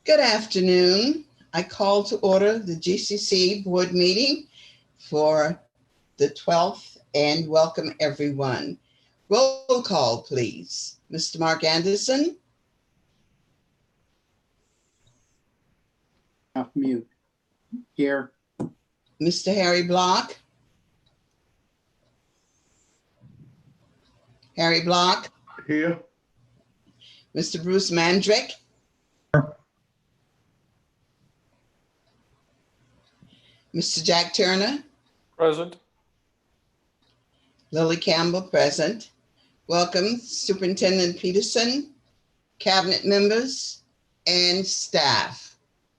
Good afternoon. I call to order the GCC board meeting for the 12th and welcome everyone. Roll call, please. Mr. Mark Anderson. Off mute. Here. Mr. Harry Block. Harry Block. Here. Mr. Bruce Mandrick. Mr. Jack Turner. Present. Lily Campbell, present. Welcome, Superintendent Peterson, cabinet members, and staff.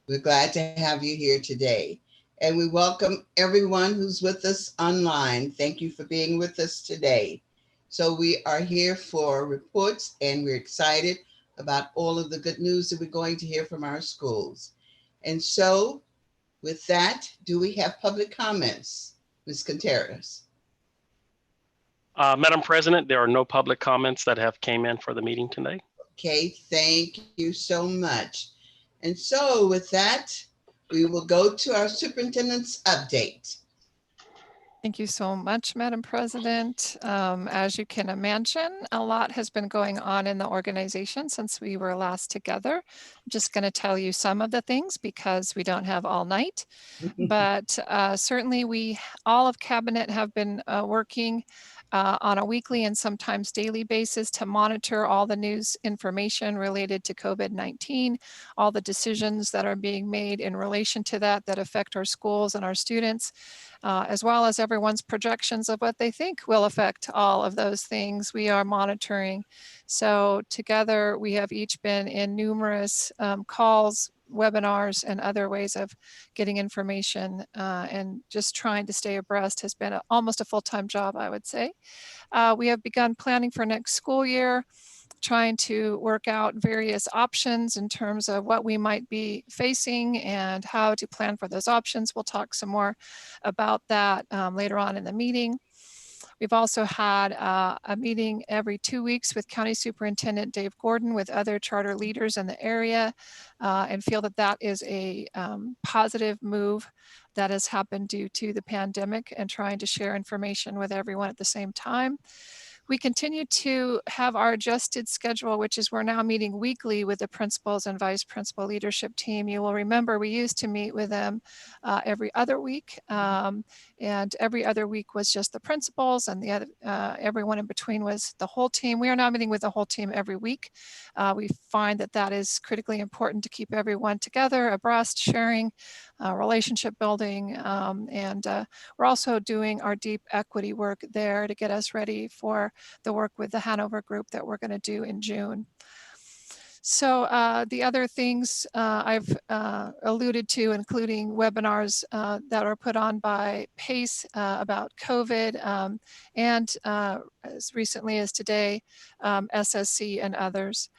We're glad to have you here today. And we welcome everyone who's with us online. Thank you for being with us today. So we are here for reports, and we're excited about all of the good news that we're going to hear from our schools. And so with that, do we have public comments? Ms. Contreras. Madam President, there are no public comments that have came in for the meeting today. Okay, thank you so much. And so with that, we will go to our superintendent's update. Thank you so much, Madam President. As you can imagine, a lot has been going on in the organization since we were last together. I'm just going to tell you some of the things because we don't have all night, but certainly all of Cabinet have been working on a weekly and sometimes daily basis to monitor all the news information related to COVID-19, all the decisions that are being made in relation to that affect our schools and our students, as well as everyone's projections of what they think will affect all of those things we are monitoring. So together we have each been in numerous calls, webinars, and other ways of getting information, and just trying to stay abreast has been almost a full-time job, I would say. We have begun planning for next school year, trying to work out various options in terms of what we might be facing and how to plan for those options. We'll talk some more about that later on in the meeting. We've also had a meeting every 2 weeks with County Superintendent Dave Gordon with other charter leaders in the area, and feel that is a positive move that has happened due to the pandemic and trying to share information with everyone at the same time. We continue to have our adjusted schedule, which is we're now meeting weekly with the principals and vice principal leadership team. You will remember we used to meet with them every other week, and every other week was just the principals, and the other everyone in between was the whole team. We are now meeting with the whole team every week. We find that is critically important to keep everyone together, abreast, sharing, relationship building, and we're also doing our deep equity work there to get us ready for the work with the Hanover group that we're going to do in June. So the other things I've alluded to, including webinars that are put on by PACE about COVID, and as recently as today, SSC and others.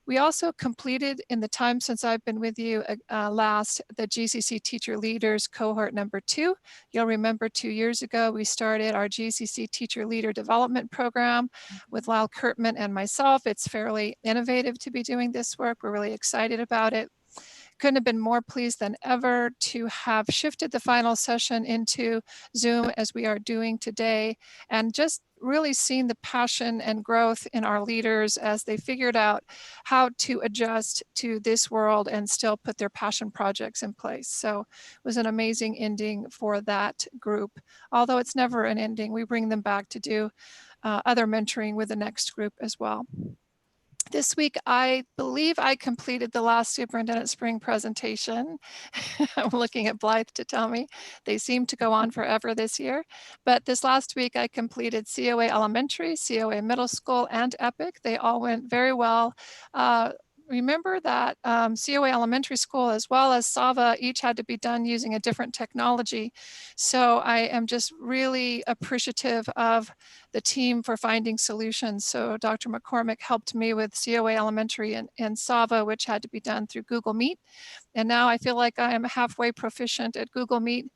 We also completed, in the time since I've been with you last, the GCC Teacher Leaders Cohort number 2. You'll remember 2 years ago, we started our GCC Teacher Leader Development Program with Lyle Kurtman and myself. It's fairly innovative to be doing this work. We're really excited about it. Couldn't have been more pleased than ever to have shifted the final session into Zoom as we are doing today, and just really seen the passion and growth in our leaders as they figured out how to adjust to this world and still put their passion projects in place. So it was an amazing ending for that group. Although it's never an ending, we bring them back to do other mentoring with the next group as well. This week, I believe I completed the last Superintendent Spring presentation. I'm looking at Blythe to tell me. They seem to go on forever this year. But this last week, I completed CoA Elementary, CoA Middle School, and EPIC. They all went very well. Remember that CoA Elementary School as well as SAVA each had to be done using a different technology. So I am just really appreciative of the team for finding solutions. So Dr. McCormick helped me with CoA Elementary and SAVA, which had to be done through Google Meet. And now I feel like I am halfway proficient at Google Meet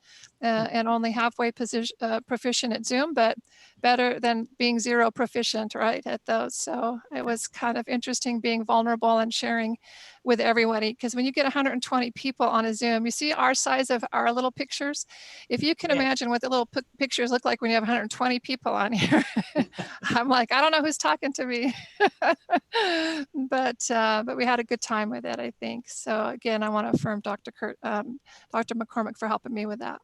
and only halfway proficient at Zoom, but better than being zero proficient, right, at those. So it was kind of interesting being vulnerable and sharing with everybody, because when you get 120 people on a Zoom, you see our size of our little pictures. If you can imagine what the little pictures look like when you have 120 people on here, I'm like, I don't know who's talking to me. But we had a good time with it, I think. So again, I want to affirm Dr. McCormick for helping me with that.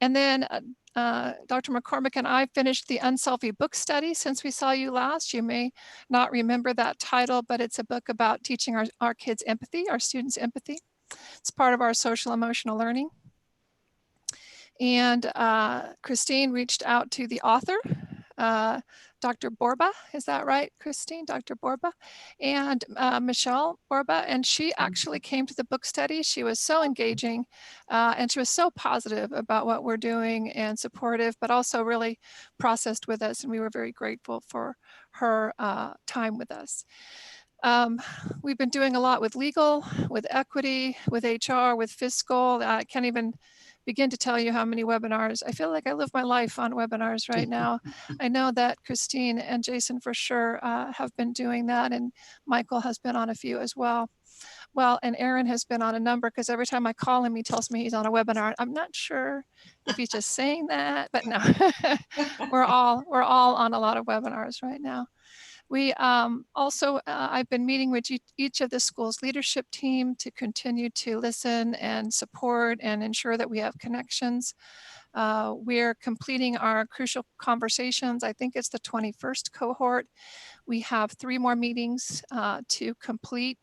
And then Dr. McCormick and I finished the Unselfie book study since we saw you last. You may not remember that title, but it's a book about teaching our kids empathy, our students empathy. It's part of our social emotional learning. And Christine reached out to the author, Dr. Borba, is that right, Christine? Dr. Borba and Michelle Borba, and she actually came to the book study. She was so engaging and she was so positive about what we're doing and supportive, but also really processed with us, and we were very grateful for her time with us. We've been doing a lot with legal, with equity, with HR, with fiscal. I can't even begin to tell you how many webinars. I feel like I live my life on webinars right now. I know that Christine and Jason for sure have been doing that, and Michael has been on a few as well. Well, and Aaron has been on a number, because every time I call him, he tells me he's on a webinar. I'm not sure if he's just saying that, but no, we're all on a lot of webinars right now. We also, I've been meeting with each of the school's leadership team to continue to listen and support and ensure that we have connections. We're completing our crucial conversations. I think it's the 21st cohort. We have 3 more meetings to complete.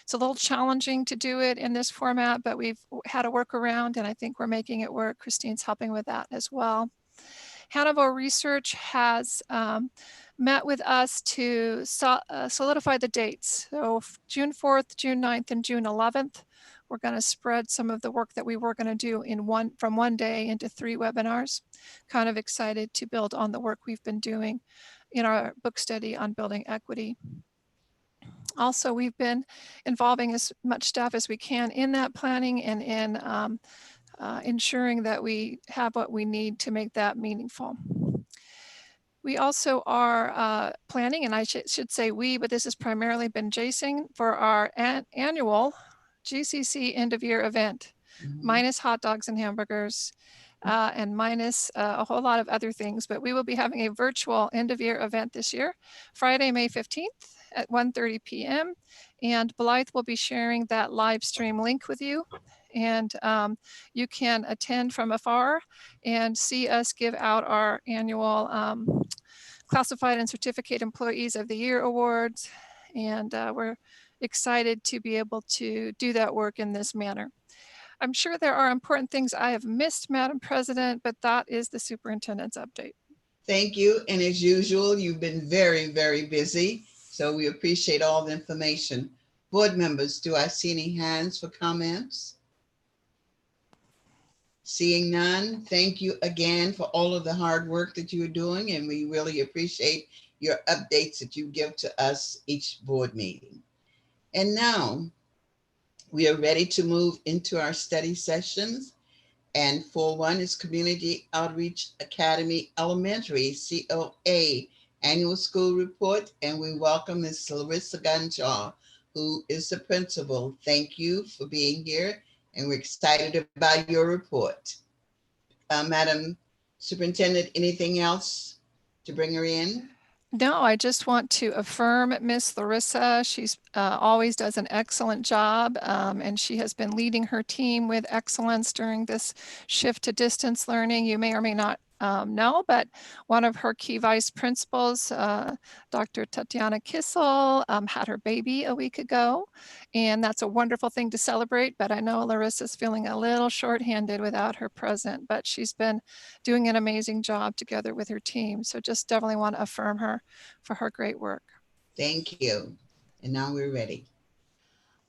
It's a little challenging to do it in this format, but we've had a workaround, and I think we're making it work. Christine's helping with that as well. Hanover Research has met with us to solidify the dates. So June 4th, June 9th, and June 11th, we're going to spread some of the work that we were going to do from one day into 3 webinars. Kind of excited to build on the work we've been doing in our book study on building equity. Also, we've been involving as much staff as we can in that planning and in ensuring that we have what we need to make that meaningful. We also are planning, and I should say we, but this has primarily been Jason, for our annual GCC end of year event, minus hot dogs and hamburgers, and minus a whole lot of other things. But we will be having a virtual end of year event this year, Friday, May 15th at 1:30 p.m. And Blythe will be sharing that live stream link with you. And you can attend from afar and see us give out our annual Classified and Certificate Employees of the Year awards. And we're excited to be able to do that work in this manner. I'm sure there are important things I have missed, Madam President, but that is the superintendent's update. Thank you. And as usual, you've been very, very busy. So we appreciate all the information. Board members, do I see any hands for comments? Seeing none, thank you again for all of the hard work that you are doing, and we really appreciate your updates that you give to us each board meeting. And now we are ready to move into our study sessions. And for one is Community Outreach Academy Elementary, CoA Annual School Report, and we welcome Ms. Larissa Gunshaw, who is the principal. Thank you for being here, and we're excited about your report. Madam Superintendent, anything else to bring her in? No, I just want to affirm Miss Larissa. She's always does an excellent job, and she has been leading her team with excellence during this shift to distance learning. You may or may not know, but one of her key vice principals, Dr. Tatiana Kissel, had her baby a week ago, and that's a wonderful thing to celebrate. But I know Larissa's feeling a little shorthanded without her present, but she's been doing an amazing job together with her team. So just definitely want to affirm her for her great work. Thank you. And now we're ready.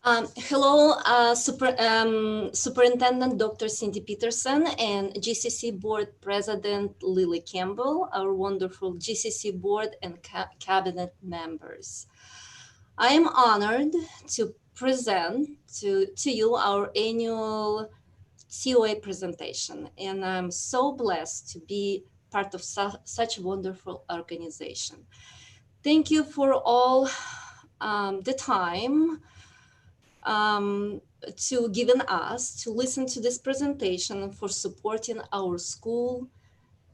Hello, Superintendent Dr. Cindy Peterson and GCC Board President Lily Campbell, our wonderful GCC Board and Cabinet members. I am honored to present to you our annual CoA presentation, and I'm so blessed to be part of such a wonderful organization. Thank you for all the time to given us to listen to this presentation, for supporting our school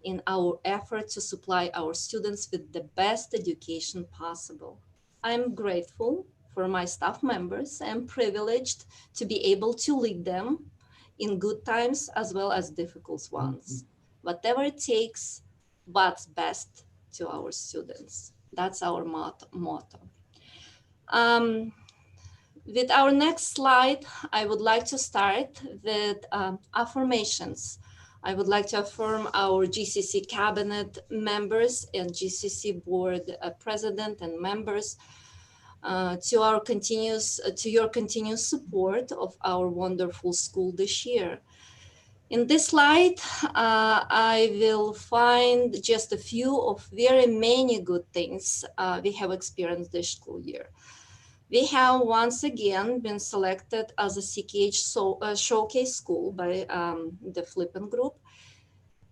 in our effort to supply our students with the best education possible. I'm grateful for my staff members and privileged to be able to lead them in good times as well as difficult ones. Whatever it takes, what's best to our students. That's our motto. With our next slide, I would like to start with affirmations. I would like to affirm our GCC cabinet members and GCC board president and members to your continuous support of our wonderful school this year. In this slide, I will find just a few of very many good things we have experienced this school year. We have once again been selected as a CKH showcase school by the Flippin Group.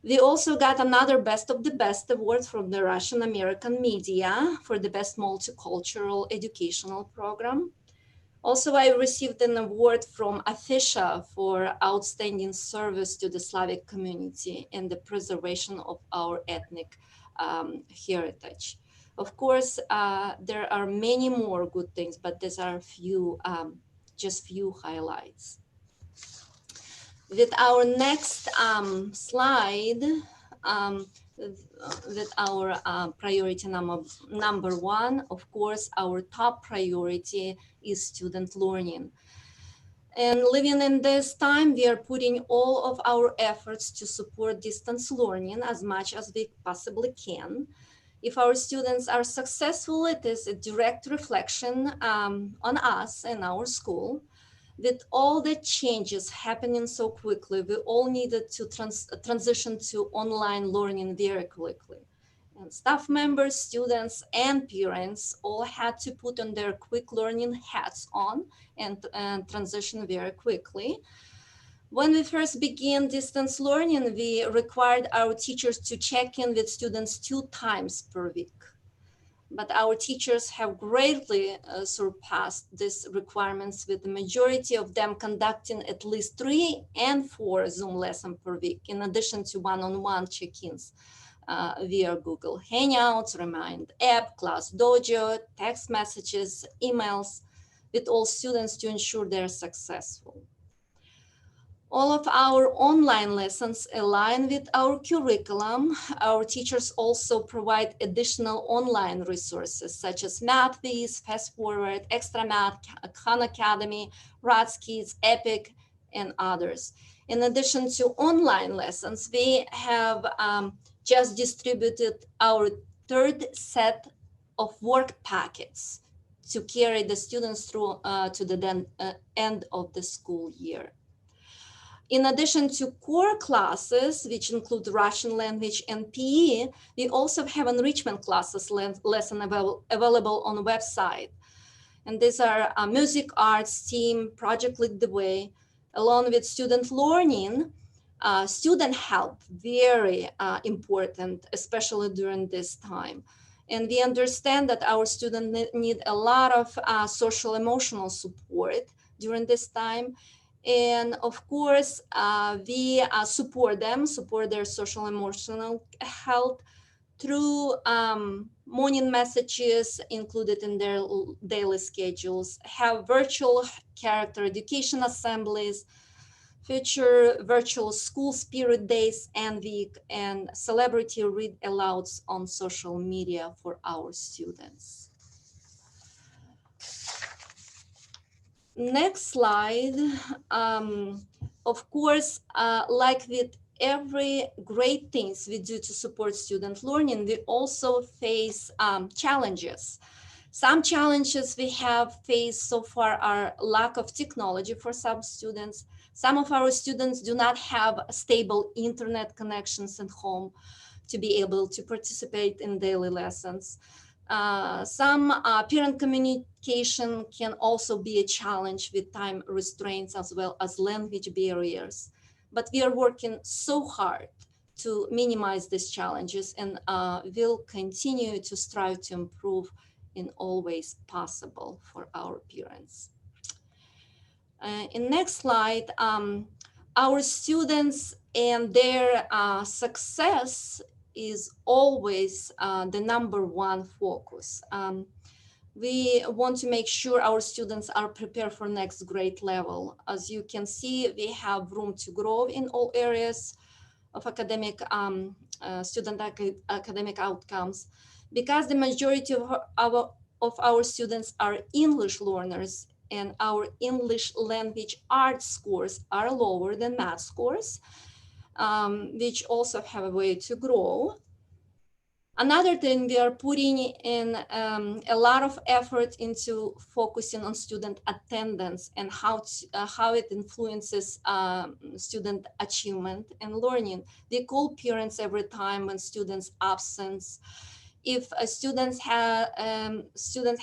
We also got another Best of the Best award from the Russian American media for the best multicultural educational program. Also, I received an award from Afisha for outstanding service to the Slavic community and the preservation of our ethnic heritage. Of course, there are many more good things, but these are just few highlights. With our next slide, with our priority number one, of course, our top priority is student learning. And living in this time, we are putting all of our efforts to support distance learning as much as we possibly can. If our students are successful, it is a direct reflection on us and our school. With all the changes happening so quickly, we all needed to transition to online learning very quickly. And staff members, students, and parents all had to put on their quick learning hats on and transition very quickly. When we first began distance learning, we required our teachers to check in with students 2 times per week. But our teachers have greatly surpassed these requirements, with the majority of them conducting at least 3 and 4 Zoom lessons per week, in addition to one-on-one check-ins via Google Hangouts, Remind app, Class Dojo, text messages, emails, with all students to ensure they're successful. All of our online lessons align with our curriculum. Our teachers also provide additional online resources such as MathViz, Fast Forward, Extra Math, Khan Academy, Rats Kids, Epic, and others. In addition to online lessons, we have just distributed our 3rd set of work packets to carry the students through to the end of the school year. In addition to core classes, which include Russian language and PE, we also have enrichment classes lesson available on the website. And these are music, arts, team, project Lead the Way, along with student learning. Student help, very important, especially during this time. And we understand that our students need a lot of social emotional support during this time. And of course, we support their social emotional health through morning messages included in their daily schedules, have virtual character education assemblies, feature virtual school spirit days and week, and celebrity read alouds on social media for our students. Next slide. Of course, like with every great things we do to support student learning, we also face challenges. Some challenges we have faced so far are lack of technology for some students. Some of our students do not have stable internet connections at home to be able to participate in daily lessons. Some parent communication can also be a challenge with time restraints as well as language barriers. But we are working so hard to minimize these challenges, and will continue to strive to improve in all ways possible for our parents. In next slide, our students and their success is always the #1 focus. We want to make sure our students are prepared for next grade level. As you can see, we have room to grow in all areas of academic academic outcomes, because the majority of our students are English learners, and our English language arts scores are lower than math scores, which also have a way to grow. Another thing, we are putting in a lot of effort into focusing on student attendance and how it influences student achievement and learning. We call parents every time when students absent. If students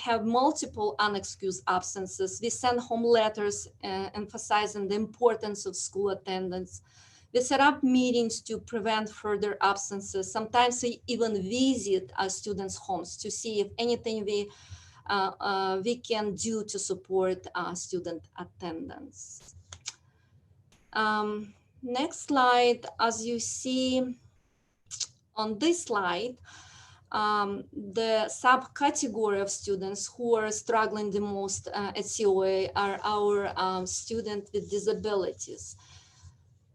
have multiple unexcused absences, we send home letters emphasizing the importance of school attendance. We set up meetings to prevent further absences. Sometimes we even visit our students' homes to see if anything we can do to support student attendance. Next slide. As you see on this slide, the subcategory of students who are struggling the most at CoA are our students with disabilities.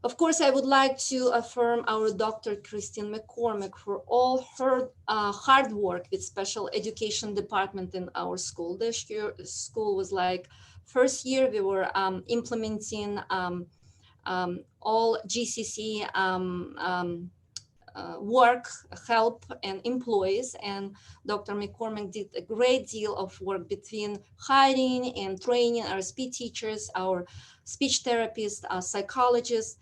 Of course, I would like to affirm our Dr. Christine McCormick for all her hard work with special education department in our school. This year, school was like first year we were implementing all GCC work, help, and employees. And Dr. McCormick did a great deal of work between hiring and training our speech teachers, our speech therapists, our psychologists.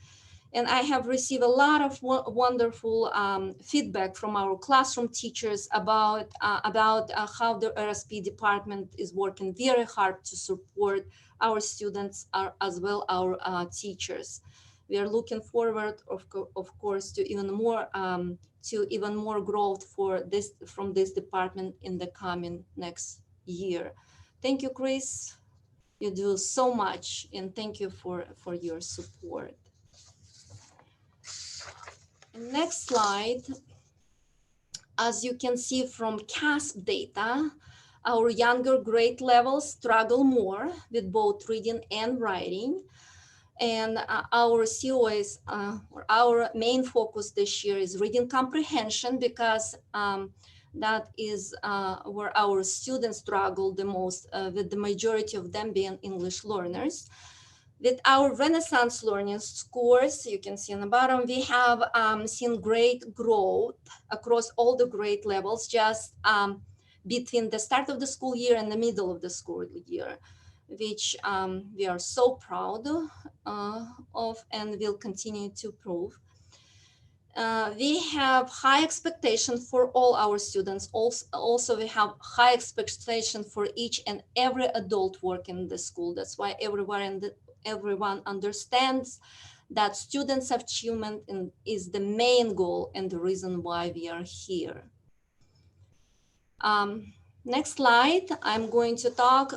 And I have received a lot of wonderful feedback from our classroom teachers about how the RSP department is working very hard to support our students as well our teachers. We are looking forward, of course, to even more growth from this department in the coming next year. Thank you, Chris. You do so much, and thank you for your support. Next slide. As you can see from CASP data, our younger grade levels struggle more with both reading and writing. And our COAs, or our main focus this year is reading comprehension, because that is where our students struggle the most, with the majority of them being English learners. With our Renaissance learning scores, you can see on the bottom, we have seen great growth across all the grade levels, just between the start of the school year and the middle of the school year, which we are so proud of and will continue to prove. We have high expectations for all our students. Also, we have high expectations for each and every adult working in the school. That's why everyone understands that students' achievement is the main goal and the reason why we are here. Next slide, I'm going to talk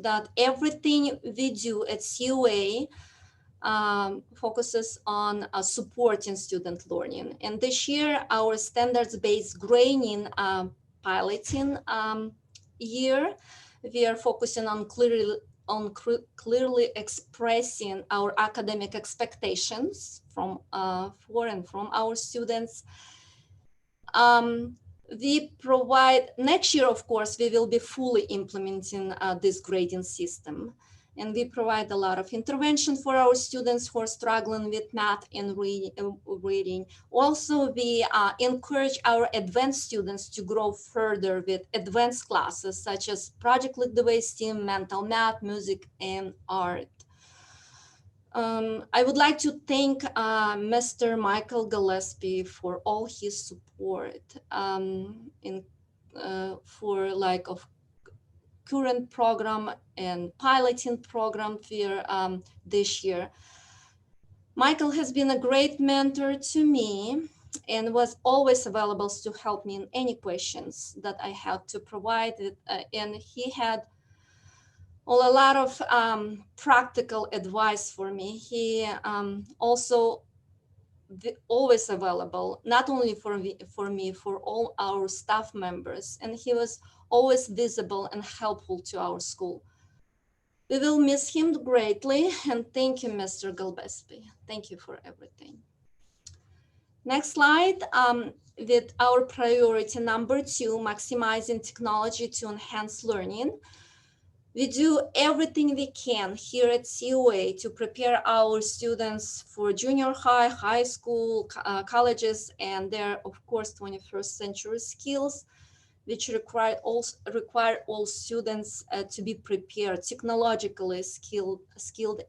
that everything we do at CoA focuses on supporting student learning. And this year, our standards-based grading piloting year, we are focusing on clearly expressing our academic expectations from for and from our students. We provide, next year, of course, we will be fully implementing this grading system. And we provide a lot of intervention for our students who are struggling with math and reading. Also, we encourage our advanced students to grow further with advanced classes such as Project Lead the Way, STEAM, mental math, music, and art. I would like to thank Mr. Michael Gillespie for all his support for like of current program and piloting program here this year. Michael has been a great mentor to me and was always available to help me in any questions that I had to provide. And he had a lot of practical advice for me. He also always available, not only for me, for all our staff members. And he was always visible and helpful to our school. We will miss him greatly, and thank you, Mr. Gillespie. Thank you for everything. Next slide, with our priority number 2, maximizing technology to enhance learning. We do everything we can here at CoA to prepare our students for junior high, high school, colleges, and their, of course, 21st century skills, which require all students to be prepared, technologically skilled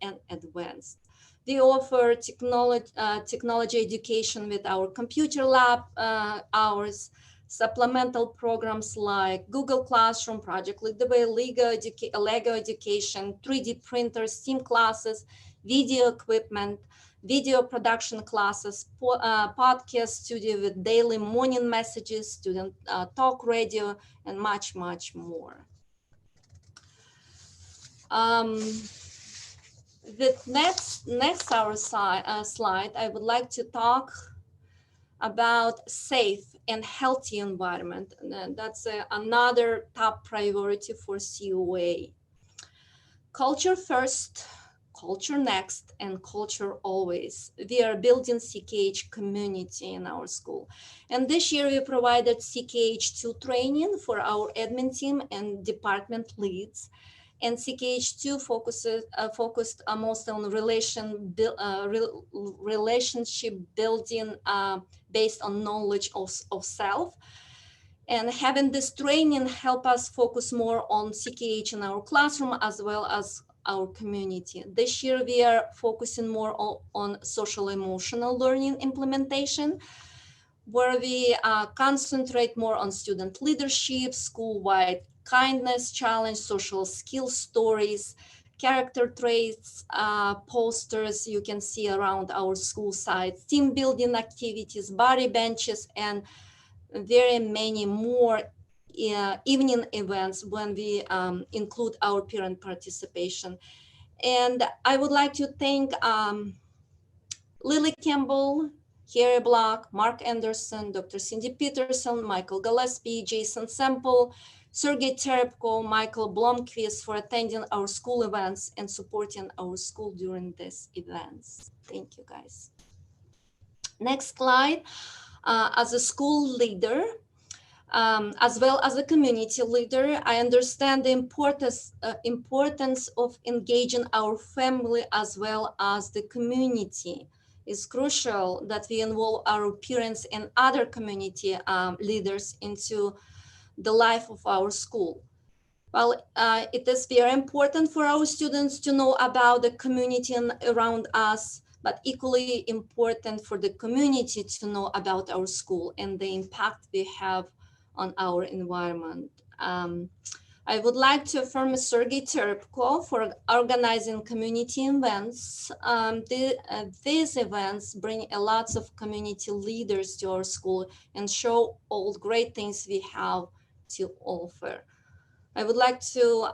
and advanced. We offer technology education with our computer lab hours, supplemental programs like Google Classroom, Project Lead the Way, Lego Education, 3D printers, STEAM classes, video equipment, video production classes, podcast studio with daily morning messages, student talk radio, and much, much more. The next our slide, I would like to talk about safe and healthy environment. And that's another top priority for CoA. Culture first, culture next, and culture always. We are building CKH community in our school. And this year we provided CKH2 training for our admin team and department leads. And CKH2 focused most on relationship building based on knowledge of self. And having this training help us focus more on CKH in our classroom as well as our community. This year we are focusing more on social emotional learning implementation, where we concentrate more on student leadership, school-wide kindness challenge, social skills stories, character traits, posters you can see around our school sites, team building activities, body benches, and very many more evening events when we include our parent participation. And I would like to thank Lily Campbell, Harry Block, Mark Anderson, Dr. Cindy Peterson, Michael Gillespie, Jason Semple, Sergey Terepko, Michael Blomqvist for attending our school events and supporting our school during these events. Thank you, guys. Next slide. As a school leader, as well as a community leader, I understand the importance of engaging our family as well as the community. It's crucial that we involve our parents and other community leaders into the life of our school. Well, it is very important for our students to know about the community around us, but equally important for the community to know about our school and the impact we have on our environment. I would like to affirm Sergey Terepko for organizing community events. These events bring a lot of community leaders to our school and show all great things we have to offer. I would like to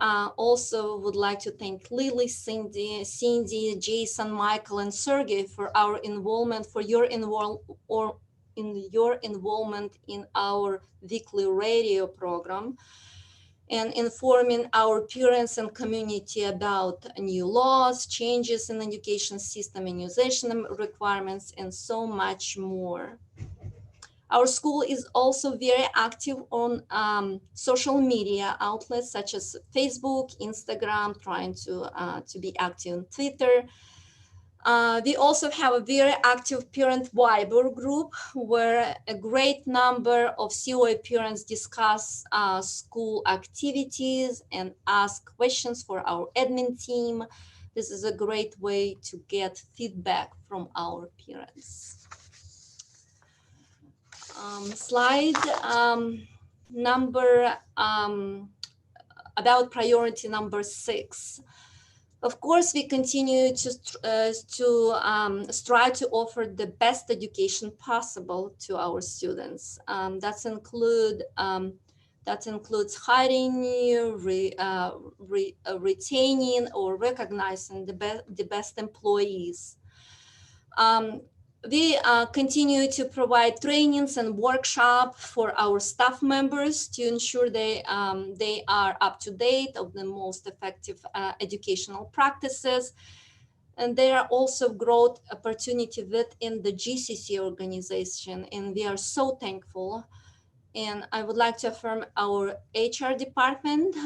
thank Lily, Cindy, Jason, Michael, and Sergey for our involvement, for your involvement in our weekly radio program and informing our parents and community about new laws, changes in education system, immunization requirements, and so much more. Our school is also very active on social media outlets such as Facebook, Instagram, trying to be active on Twitter. We also have a very active parent Viber group where a great number of CoA parents discuss school activities and ask questions for our admin team. This is a great way to get feedback from our parents. Slide number about priority number 6. Of course, we continue to strive to offer the best education possible to our students. That includes hiring, retaining, or recognizing the best employees. We continue to provide trainings and workshops for our staff members to ensure they are up to date of the most effective educational practices. And there are also growth opportunities within the GCC organization, and we are so thankful. And I would like to affirm our HR department,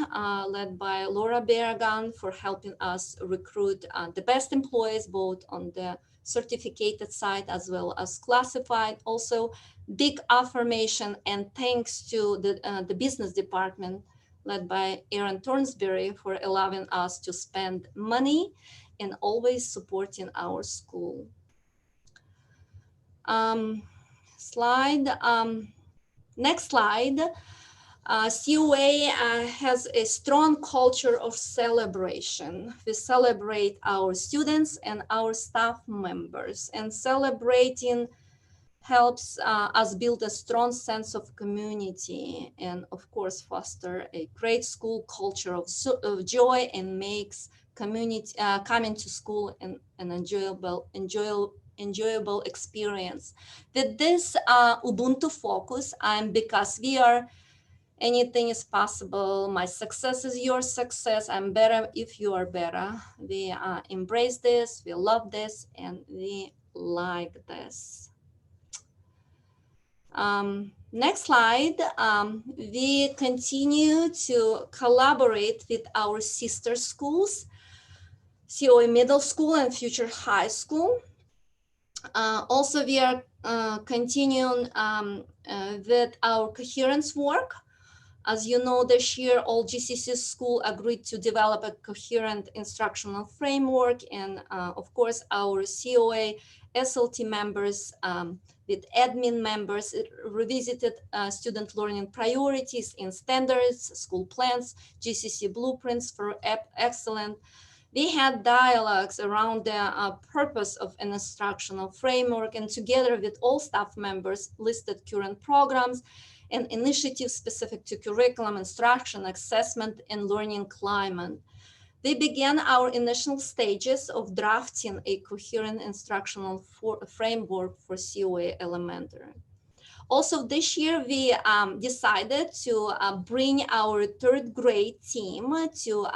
led by Laura Berrigan, for helping us recruit the best employees, both on the certificated side as well as classified. Also, big affirmation and thanks to the business department, led by Aaron Thornsberry, for allowing us to spend money and always supporting our school. Next slide. CoA has a strong culture of celebration. We celebrate our students and our staff members, and celebrating helps us build a strong sense of community and, of course, foster a great school culture of joy and makes community coming to school an enjoyable experience. With this Ubuntu focus, because we are anything is possible. My success is your success. I'm better if you are better. We embrace this, we love this, and we like this. Next slide. We continue to collaborate with our sister schools, CoA Middle School and Future High School. Also, we are continuing with our coherence work. As you know, this year, all GCC schools agreed to develop a coherent instructional framework. And of course, our CoA SLT members with admin members revisited student learning priorities in standards, school plans, GCC blueprints for excellence. We had dialogues around the purpose of an instructional framework, and together with all staff members listed current programs and initiatives specific to curriculum, instruction, assessment, and learning climate. We began our initial stages of drafting a coherent instructional framework for CoA Elementary. Also this year, we decided to bring our third grade team to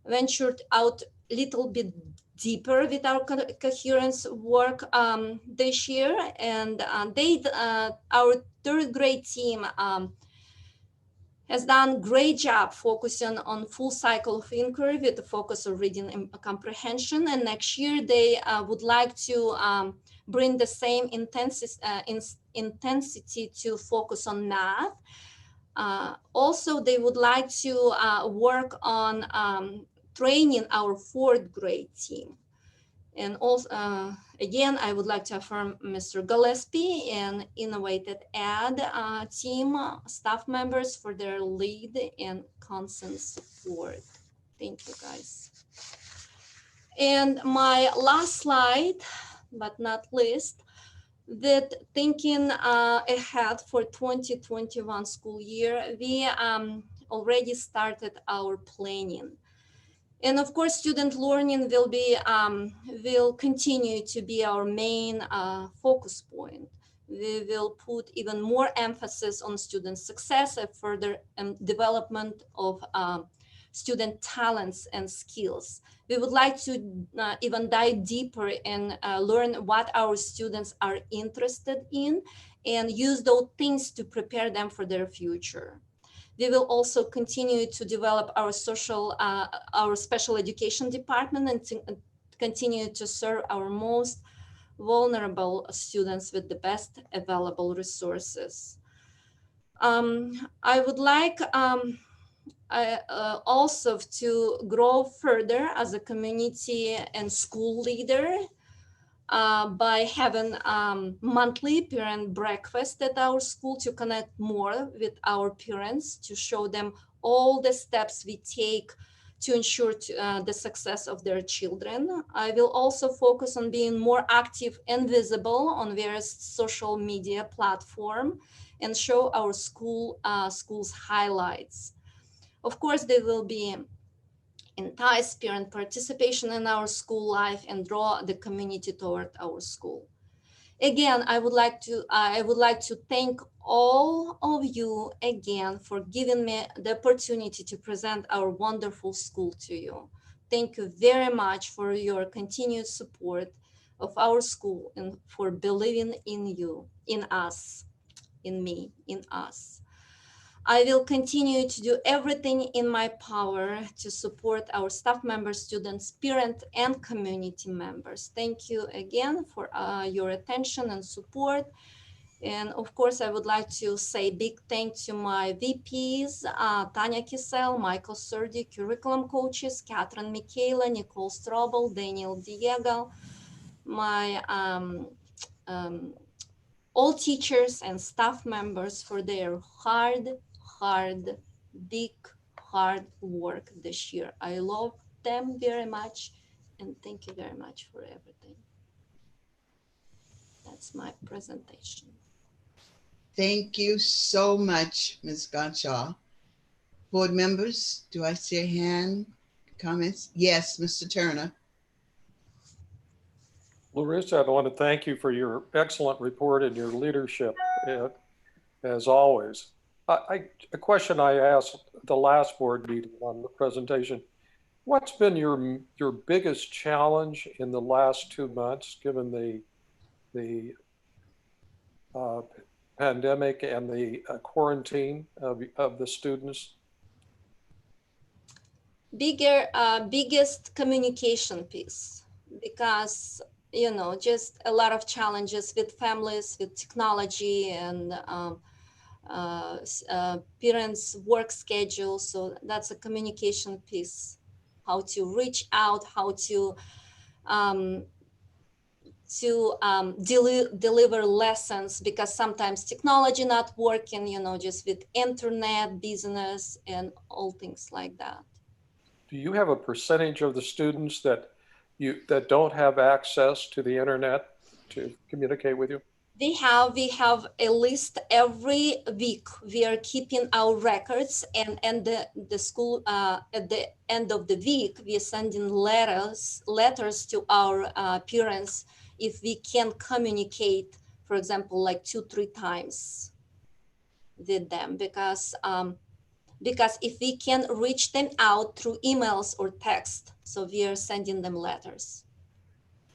venture out a little bit deeper with our coherence work this year. And our third grade team has done a great job focusing on full cycle of inquiry with the focus of reading and comprehension. And next year, they would like to bring the same intensity to focus on math. Also, they would like to work on training our fourth grade team. And also, again, I would like to affirm Mr. Gillespie and Innovated Ed team staff members for their lead and constant support. Thank you, guys. And my last slide, but not least, that thinking ahead for 2021 school year, we already started our planning. And of course, student learning will continue to be our main focus point. We will put even more emphasis on student success and further development of student talents and skills. We would like to even dive deeper and learn what our students are interested in and use those things to prepare them for their future. We will also continue to develop our our special education department and to continue to serve our most vulnerable students with the best available resources. I would like also to grow further as a community and school leader by having monthly parent breakfast at our school to connect more with our parents, to show them all the steps we take to ensure the success of their children. I will also focus on being more active and visible on various social media platforms and show our school's highlights. Of course, there will be entice parent participation in our school life and draw the community toward our school. Again, I would like to thank all of you again for giving me the opportunity to present our wonderful school to you. Thank you very much for your continued support of our school and for believing in you, in us, in me, in us. I will continue to do everything in my power to support our staff members, students, parents, and community members. Thank you again for your attention and support. And of course, I would like to say big thanks to my VPs, Tanya Kisel, Michael Surdi, curriculum coaches, Catherine Michaela, Nicole Strobel, Daniel Diego, my all teachers and staff members for their big, hard work this year. I love them very much and thank you very much for everything. That's my presentation. Thank you so much, Ms. Gonshaw. Board members, do I see a hand? Comments? Yes, Mr. Turner. Larissa, I want to thank you for your excellent report and your leadership, as always. A question I asked the last board meeting on the presentation, what's been your biggest challenge in the last 2 months, given the pandemic and the quarantine of the students? Biggest communication piece, because just a lot of challenges with families, with technology, and parents' work schedule. So that's a communication piece, how to reach out, how to deliver lessons, because sometimes technology not working, just with internet, business, and all things like that. Do you have a percentage of the students that don't have access to the internet to communicate with you? We have a list every week. We are keeping our records, and the school at the end of the week we are sending letters to our parents if we can communicate, for example, like 2-3 times with them, because if we can reach them out through emails or text, so we are sending them letters.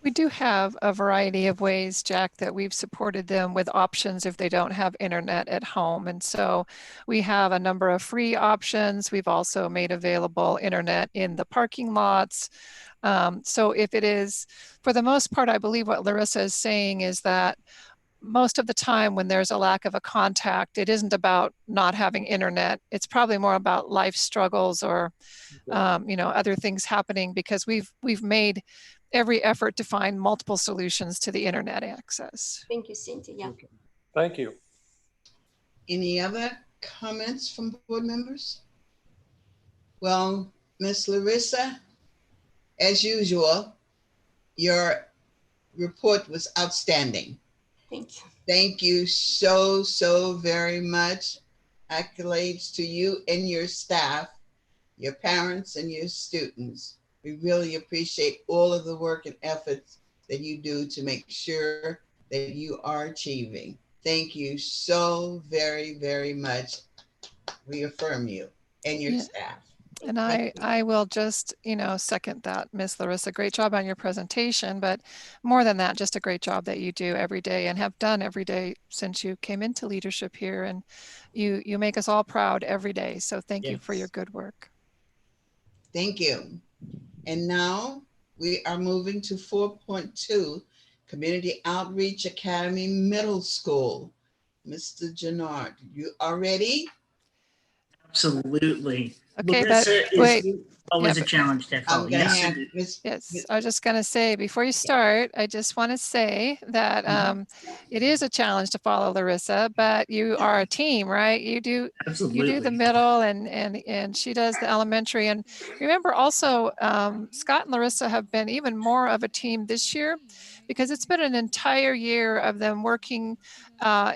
We do have a variety of ways, Jack, that we've supported them with options if they don't have internet at home. And so we have a number of free options. We've also made available internet in the parking lots. So if it is, for the most part, I believe what Larissa is saying is that most of the time when there's a lack of a contact, it isn't about not having internet. It's probably more about life struggles or other things happening, because we've made every effort to find multiple solutions to the internet access. Thank you, Cynthia. Yeah. Okay. Thank you. Any other comments from board members? Well, Ms. Larissa, as usual, your report was outstanding. Thank you. Thank you so very much. Accolades to you and your staff, your parents and your students. We really appreciate all of the work and efforts that you do to make sure that you are achieving. Thank you so very much. We affirm you and your staff. And I will just, second that, Miss Larissa. Great job on your presentation, but more than that, just a great job that you do every day and have done every day since you came into leadership here. And you make us all proud every day. So thank you for your Yes. good work. Thank you. And now we are moving to 4.2, Community Outreach Academy Middle School. Mr. Gennard, you are ready? Absolutely. Okay, Larissa but wait. is always Yeah, a challenge to follow. I'm gonna Yes, have Cindy. Miss. Yes, I was just going to say before you start, I just want to say that it is a challenge to follow Larissa, but you are a team, right? You do the Absolutely. middle and she does the elementary. And remember also, Scott and Larissa have been even more of a team this year because it's been an entire year of them working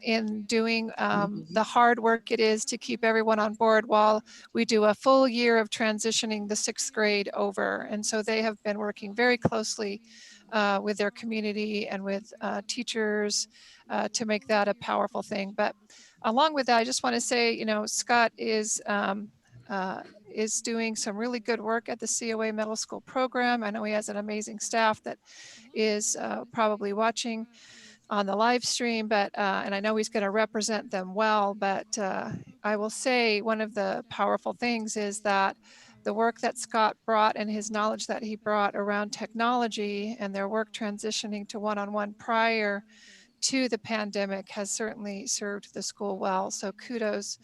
in doing the hard work it is to keep everyone on board while we do a full year of transitioning the 6th grade over. And so they have been working very closely with their community and with teachers to make that a powerful thing. But along with that, I just want to say, Scott is doing some really good work at the CoA Middle School program. I know he has an amazing staff that is probably watching on the live stream, but and I know he's going to represent them well, but I will say one of the powerful things is that the work that Scott brought and his knowledge that he brought around technology and their work transitioning to one-on-one prior to the pandemic has certainly served the school well. So kudos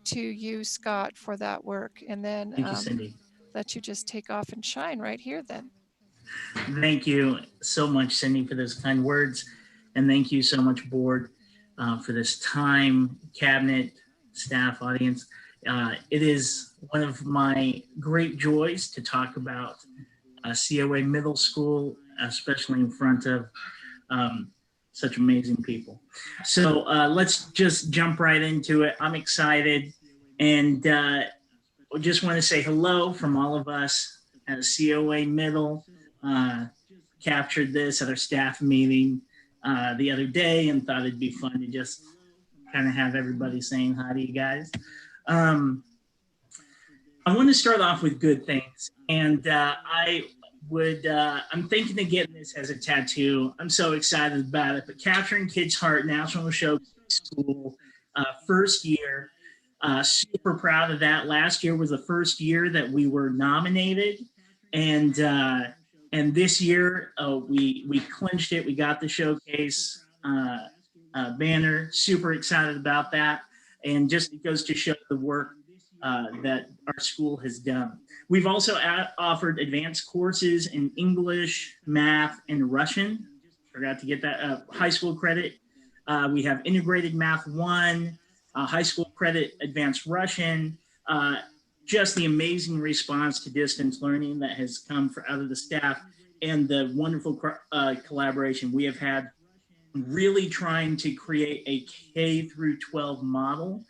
to you, Scott, for that work. And then Thank you, Cindy. let you just take off and shine right here then. Thank you so much, Cindy, for those kind words. And thank you so much, board, for this time, cabinet, staff, audience. It is one of my great joys to talk about CoA Middle School, especially in front of such amazing people. So let's just jump right into it. I'm excited. And I just want to say hello from all of us at CoA Middle. Captured this at our staff meeting the other day and thought it'd be fun to just kind of have everybody saying hi to you guys. I want to start off with good things. And I'm thinking of getting this as a tattoo. I'm so excited about it. But Capturing Kids' Heart National Showcase School, first year. Super proud of that. Last year was the first year that we were nominated. And this year, we clinched it. We got the showcase banner. Super excited about that. And just it goes to show the work that our school has done. We've also offered advanced courses in English, math, and Russian. Forgot to get that high school credit. We have integrated math 1, high school credit, advanced Russian. Just the amazing response to distance learning that has come out of the staff and the wonderful collaboration we have had really trying to create a K through 12 model,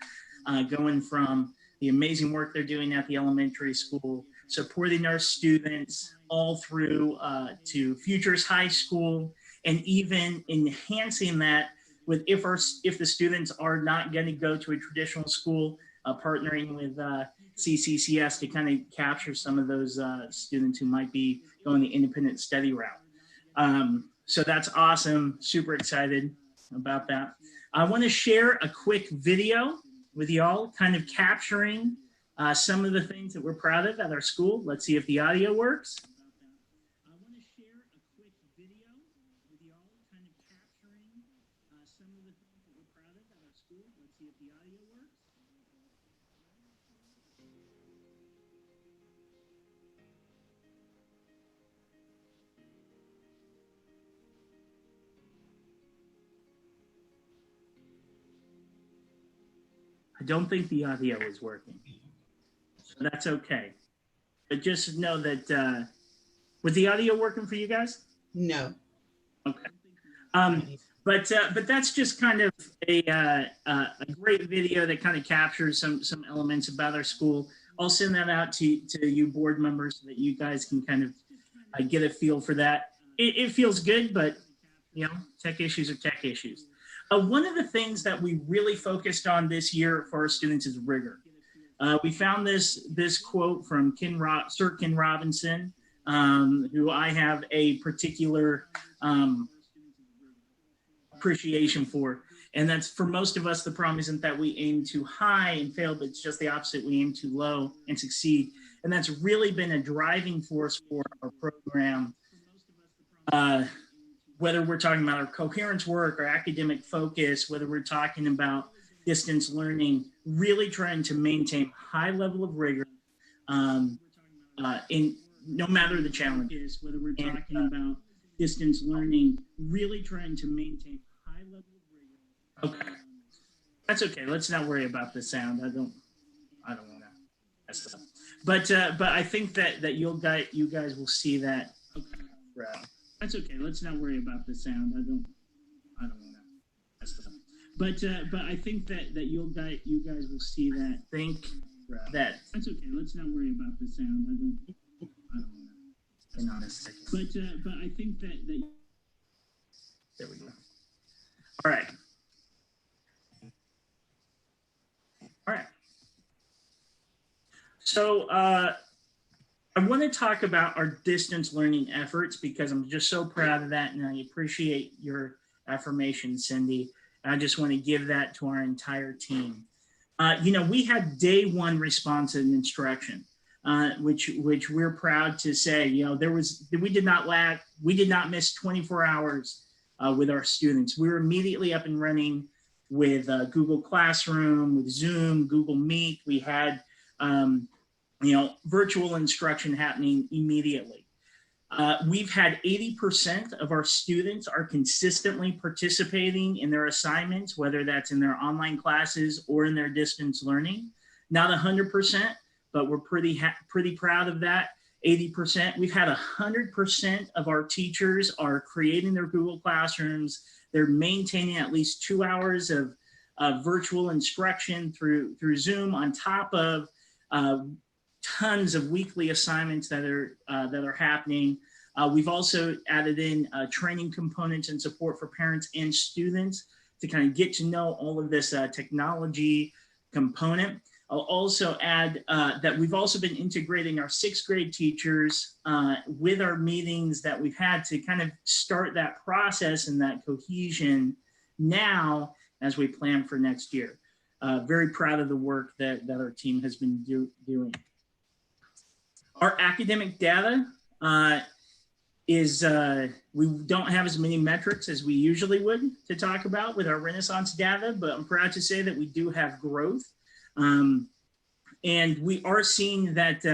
going from the amazing work they're doing at the elementary school, supporting our students all through to Futures High School, and even enhancing that with if the students are not going to go to a traditional school, partnering with CCCS to kind of capture some of those students who might be going the independent study route. So that's awesome. Super excited about that. I want to share a quick video with y'all, kind of capturing some of the things that we're proud of at our school. Let's see if the audio works. I want to share a quick video with y'all, kind of capturing some of the things that we're proud of at our school. Let's see if the audio works. I don't think the audio is working, so that's okay. But just know that, was the audio working for you guys? No. Okay. But that's just kind of a great video that kind of captures some elements about our school. I'll send that out to you board members so that you guys can kind of get a feel for that. It feels good, but tech issues are tech issues. One of the things that we really focused on this year for our students is rigor. We found this quote from Sir Ken Robinson, who I have a particular appreciation for. And that's, for most of us, the problem isn't that we aim too high and fail, but it's just the opposite. We aim too low and succeed. And that's really been a driving force for our program. Whether we're talking about our coherence work, our academic focus, whether we're talking about distance learning, really trying to maintain high level of rigor in no matter the challenges, whether we're talking about distance learning, really trying to maintain high level of rigor. Okay, that's okay. Let's not worry about the sound. I don't want to mess this up. But I think that you guys will see that. Okay, that's okay. Let's not worry about the sound. I don't want to mess this up. But I think that you guys will see that. That's okay. Let's not worry about the sound. I don't want to. Hang on a second. But I think that there we go. All right. So I want to talk about our distance learning efforts because I'm just so proud of that, and I appreciate your affirmation, Cindy. I just want to give that to our entire team. We had day one responsive instruction, which we're proud to say. We did not miss 24 hours with our students. We were immediately up and running with Google Classroom, with Zoom, Google Meet. We had virtual instruction happening immediately. We've had 80% of our students are consistently participating in their assignments, whether that's in their online classes or in their distance learning. Not 100%, but we're pretty proud of that. 80%. We've had 100% of our teachers are creating their Google Classrooms. They're maintaining at least 2 hours of virtual instruction through Zoom, on top of tons of weekly assignments that are happening. We've also added in training components and support for parents and students to kind of get to know all of this technology component. I'll also add that we've also been integrating our 6th grade teachers with our meetings that we've had to kind of start that process and that cohesion now as we plan for next year. Very proud of the work that our team has been doing. Our academic data we don't have as many metrics as we usually would to talk about with our Renaissance data, but I'm proud to say that we do have growth. And we are seeing that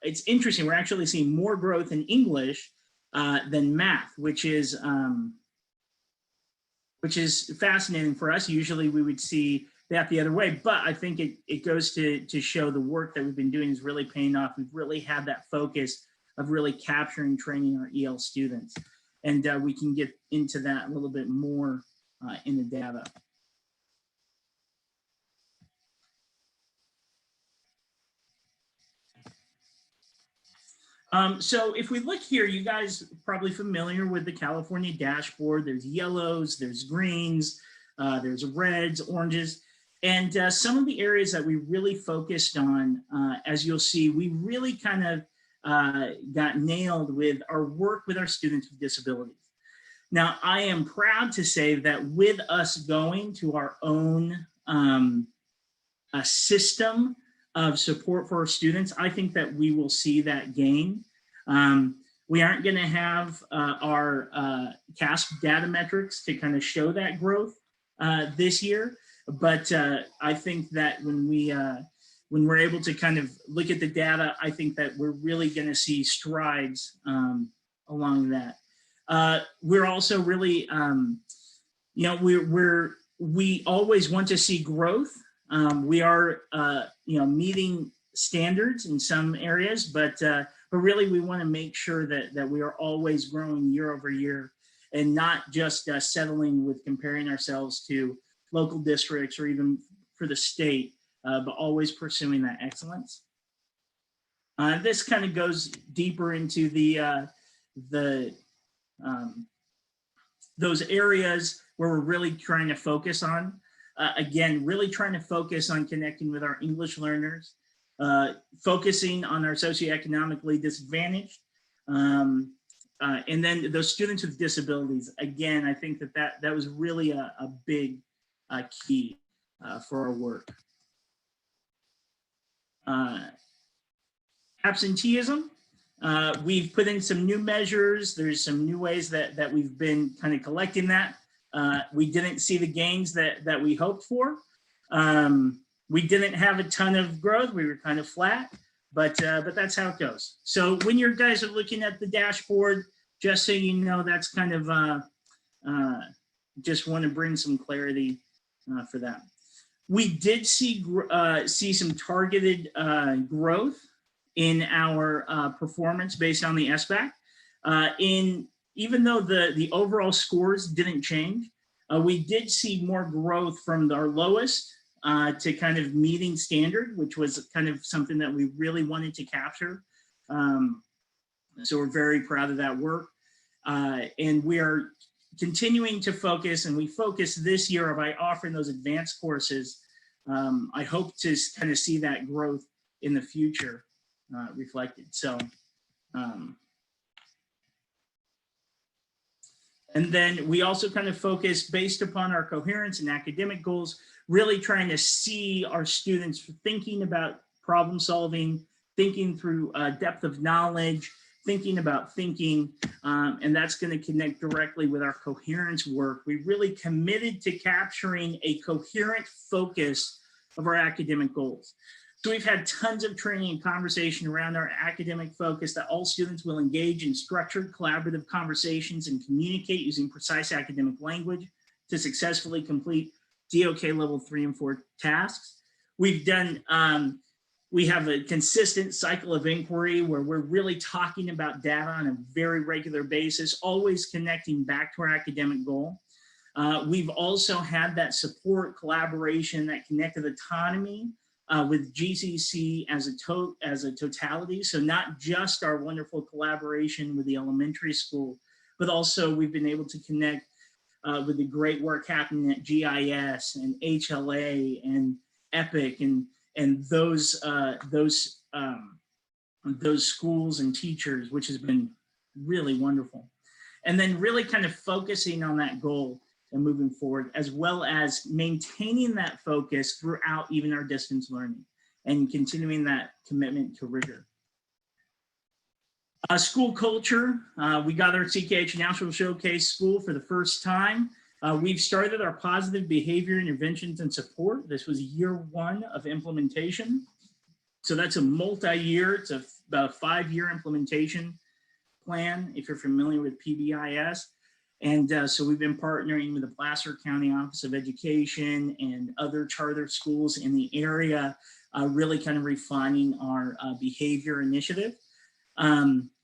it's interesting, we're actually seeing more growth in English than math, which is fascinating for us. Usually we would see that the other way, but I think it goes to show the work that we've been doing is really paying off. We've really had that focus of really capturing, training our EL students. And we can get into that a little bit more in the data. So if we look here, you guys are probably familiar with the California dashboard. There's yellows, there's greens, there's reds, oranges. And some of the areas that we really focused on, as you'll see, we really kind of got nailed with our work with our students with disabilities. Now, I am proud to say that with us going to our own system of support for our students, I think that we will see that gain. We aren't going to have our CASP data metrics to kind of show that growth this year, but I think that when we're able to kind of look at the data, I think that we're really going to see strides along that. We're also really, we always want to see growth. We are, meeting standards in some areas, but really we want to make sure that we are always growing year over year and not just settling with comparing ourselves to local districts or even for the state, but always pursuing that excellence. This kind of goes deeper into those areas where we're really trying to focus on. again, really trying to focus on connecting with our English learners, focusing on our socioeconomically disadvantaged, and then those students with disabilities. Again, I think that was really a big key for our work. Absenteeism. We've put in some new measures. There's some new ways that we've been kind of collecting that. We didn't see the gains that we hoped for. We didn't have a ton of growth. We were kind of flat, but that's how it goes. So when your guys are looking at the dashboard, just so you know, that's kind of, just want to bring some clarity for that. We did see some targeted growth in our performance based on the SBAC. Even though the overall scores didn't change, we did see more growth from our lowest to kind of meeting standard, which was kind of something that we really wanted to capture. So we're very proud of that work. And we are continuing to focus, and we focus this year by offering those advanced courses. I hope to kind of see that growth in the future reflected. So, and then we also kind of focus based upon our coherence and academic goals, really trying to see our students thinking about problem solving, thinking through depth of knowledge, thinking about thinking, and that's going to connect directly with our coherence work. We really committed to capturing a coherent focus of our academic goals. So we've had tons of training and conversation around our academic focus that all students will engage in structured collaborative conversations and communicate using precise academic language to successfully complete DOK level 3 and 4 tasks. We've done, we have a consistent cycle of inquiry where we're really talking about data on a very regular basis, always connecting back to our academic goal. We've also had that support collaboration, that connected autonomy with GCC as a totality. So not just our wonderful collaboration with the elementary school, but also we've been able to connect with the great work happening at GIS and HLA and EPIC and those schools and teachers, which has been really wonderful. And then really kind of focusing on that goal and moving forward, as well as maintaining that focus throughout even our distance learning and continuing that commitment to rigor. School culture, we got our CKH National Showcase School for the first time. We've started our positive behavior interventions and support. This was year 1 of implementation. So that's a multi-year, it's about a 5-year implementation plan, if you're familiar with PBIS. And so we've been partnering with the Placer County Office of Education and other charter schools in the area, really kind of refining our behavior initiative.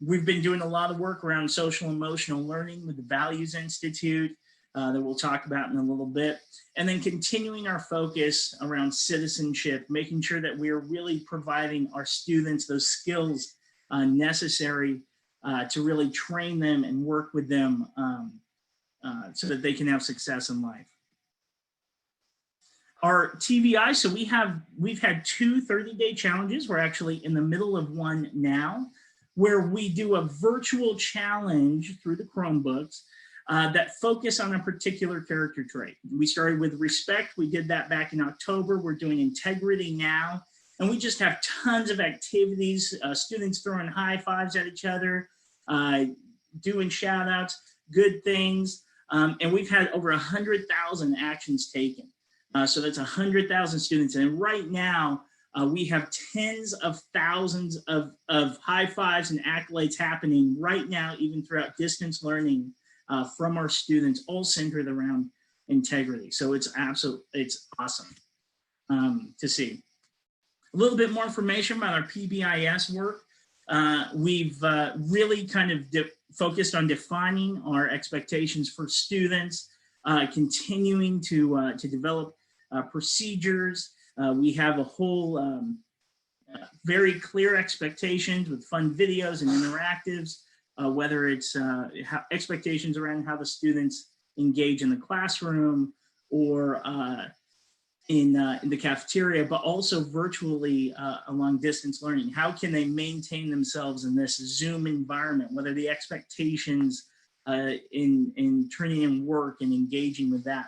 We've been doing a lot of work around social emotional learning with the Values Institute that we'll talk about in a little bit. And then continuing our focus around citizenship, making sure that we are really providing our students those skills necessary to really train them and work with them so that they can have success in life. Our TVI, so we've had 2 30-day challenges. We're actually in the middle of one now, where we do a virtual challenge through the Chromebooks that focus on a particular character trait. We started with respect. We did that back in October. We're doing integrity now. And we just have tons of activities, students throwing high fives at each other, doing shout outs, good things. And we've had over 100,000 actions taken. So that's 100,000 students. And right now, we have tens of thousands of high fives and accolades happening right now, even throughout distance learning from our students, all centered around integrity. So it's awesome to see. A little bit more information about our PBIS work. We've really kind of focused on defining our expectations for students, continuing to develop procedures. We have a whole very clear expectations with fun videos and interactives, whether it's expectations around how the students engage in the classroom or in the cafeteria, but also virtually along distance learning. How can they maintain themselves in this Zoom environment? What are the expectations in turning in work and engaging with that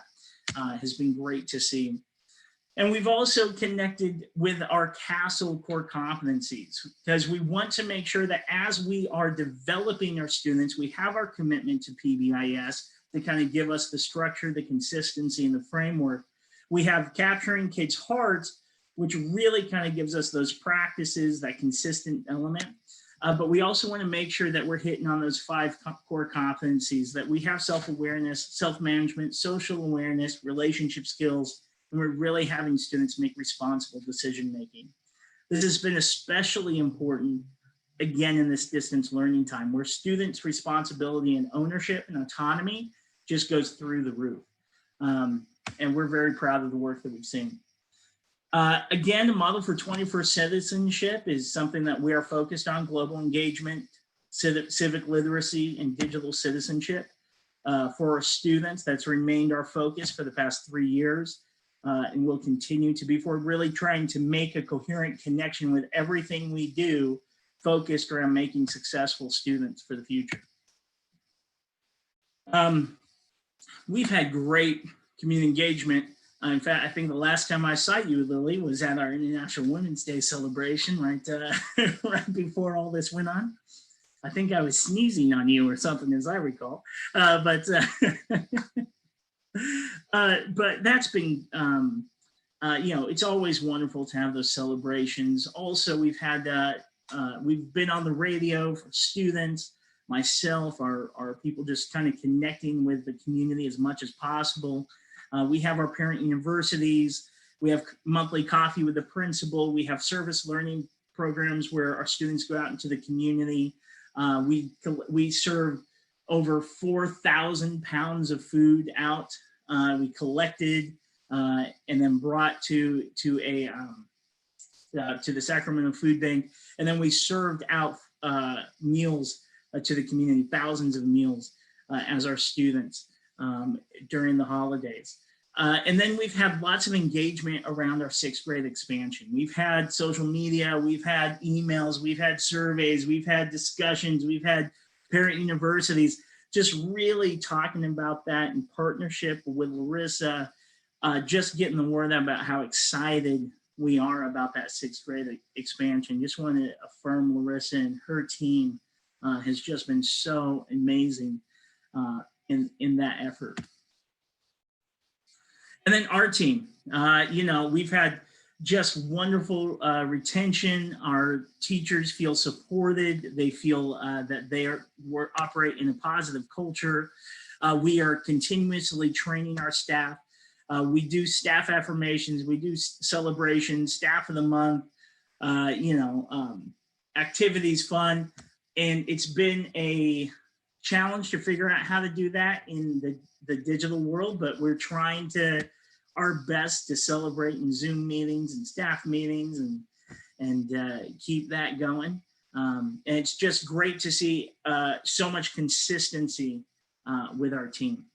has been great to see. And we've also connected with our CASEL core competencies, because we want to make sure that as we are developing our students, we have our commitment to PBIS to kind of give us the structure, the consistency, and the framework. We have capturing kids' hearts, which really kind of gives us those practices, that consistent element. But we also want to make sure that we're hitting on those 5 core competencies, that we have self-awareness, self-management, social awareness, relationship skills, and we're really having students make responsible decision-making. This has been especially important, again, in this distance learning time, where students' responsibility and ownership and autonomy just goes through the roof. And we're very proud of the work that we've seen. Again, the model for 21st citizenship is something that we are focused on: global engagement, civic literacy, and digital citizenship. For our students, that's remained our focus for the past 3 years. And will continue to be, for really trying to make a coherent connection with everything we do, focused around making successful students for the future. We've had great community engagement. In fact, I think the last time I saw you, Lily, was at our International Women's Day celebration, right, right before all this went on. I think I was sneezing on you or something, as I recall. But that's been, you know, it's always wonderful to have those celebrations. Also, we've had, we've been on the radio for students, myself, our people just kind of connecting with the community as much as possible. We have our parent universities. We have monthly coffee with the principal. We have service learning programs where our students go out into the community. We serve over 4,000 pounds of food out. We collected and then brought to the Sacramento Food Bank, and then we served out meals to the community, thousands of meals as our students during the holidays. And then we've had lots of engagement around our 6th grade expansion. We've had social media, we've had emails, we've had surveys, we've had discussions, we've had parent universities, just really talking about that in partnership with Larissa, just getting the word out about how excited we are about that 6th grade expansion. Just want to affirm Larissa and her team has just been so amazing in that effort. And then our team, you know, we've had just wonderful retention. Our teachers feel supported. They feel that they operate in a positive culture. We are continuously training our staff. We do staff affirmations. We do celebrations, staff of the month, you know, activities, fun. And it's been a challenge to figure out how to do that in the digital world, but we're trying our best to celebrate in Zoom meetings and staff meetings and keep that going. And it's just great to see so much consistency with our team.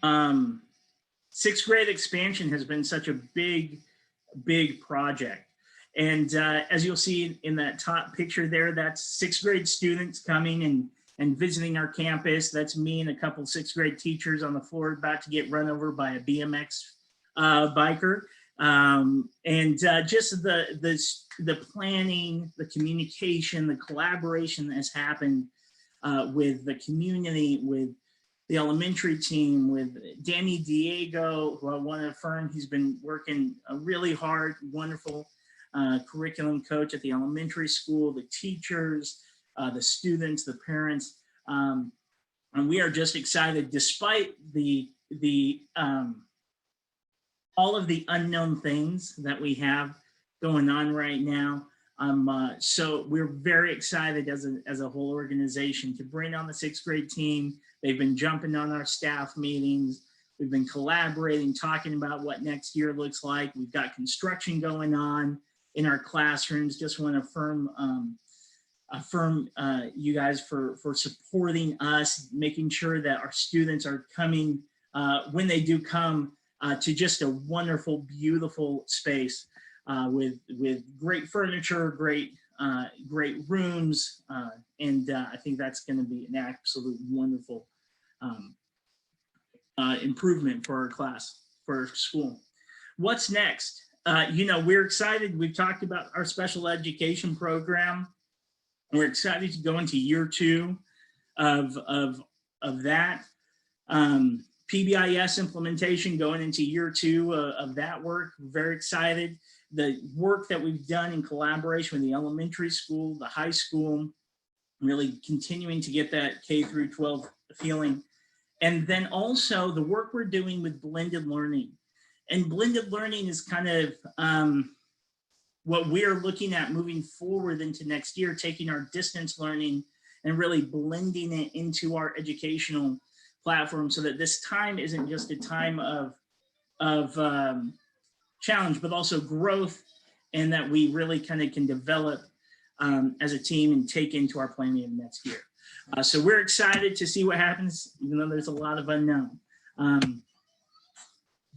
6th grade expansion has been such a big project. And as you'll see in that top picture there, that's 6th grade students coming and visiting our campus. That's me and a couple 6th grade teachers on the floor about to get run over by a BMX biker. Just the planning, the communication, the collaboration that has happened with the community, with the elementary team, with Danny Diego, who I want to affirm, he's been working really hard, wonderful curriculum coach at the elementary school, the teachers, the students, the parents, and we are just excited despite all of the unknown things that we have going on right now. So we're very excited as a whole organization to bring on the 6th grade team. They've been jumping on our staff meetings. We've been collaborating, talking about what next year looks like. We've got construction going on in our classrooms. Just want to affirm you guys for supporting us, making sure that our students are coming when they do come to just a wonderful, beautiful space with great furniture, great rooms, and I think that's going to be an absolute wonderful improvement for our class, for our school. What's next? We're excited. We've talked about our special education program. We're excited to go into year 2 of that. PBIS implementation going into year 2 of that work. Very excited. The work that we've done in collaboration with the elementary school, the high school, really continuing to get that K through 12 feeling. And then also the work we're doing with blended learning. And blended learning is kind of what we're looking at moving forward into next year, taking our distance learning and really blending it into our educational platform so that this time isn't just a time of challenge, but also growth, and that we really kind of can develop as a team and take into our planning of next year. So we're excited to see what happens, even though there's a lot of unknown.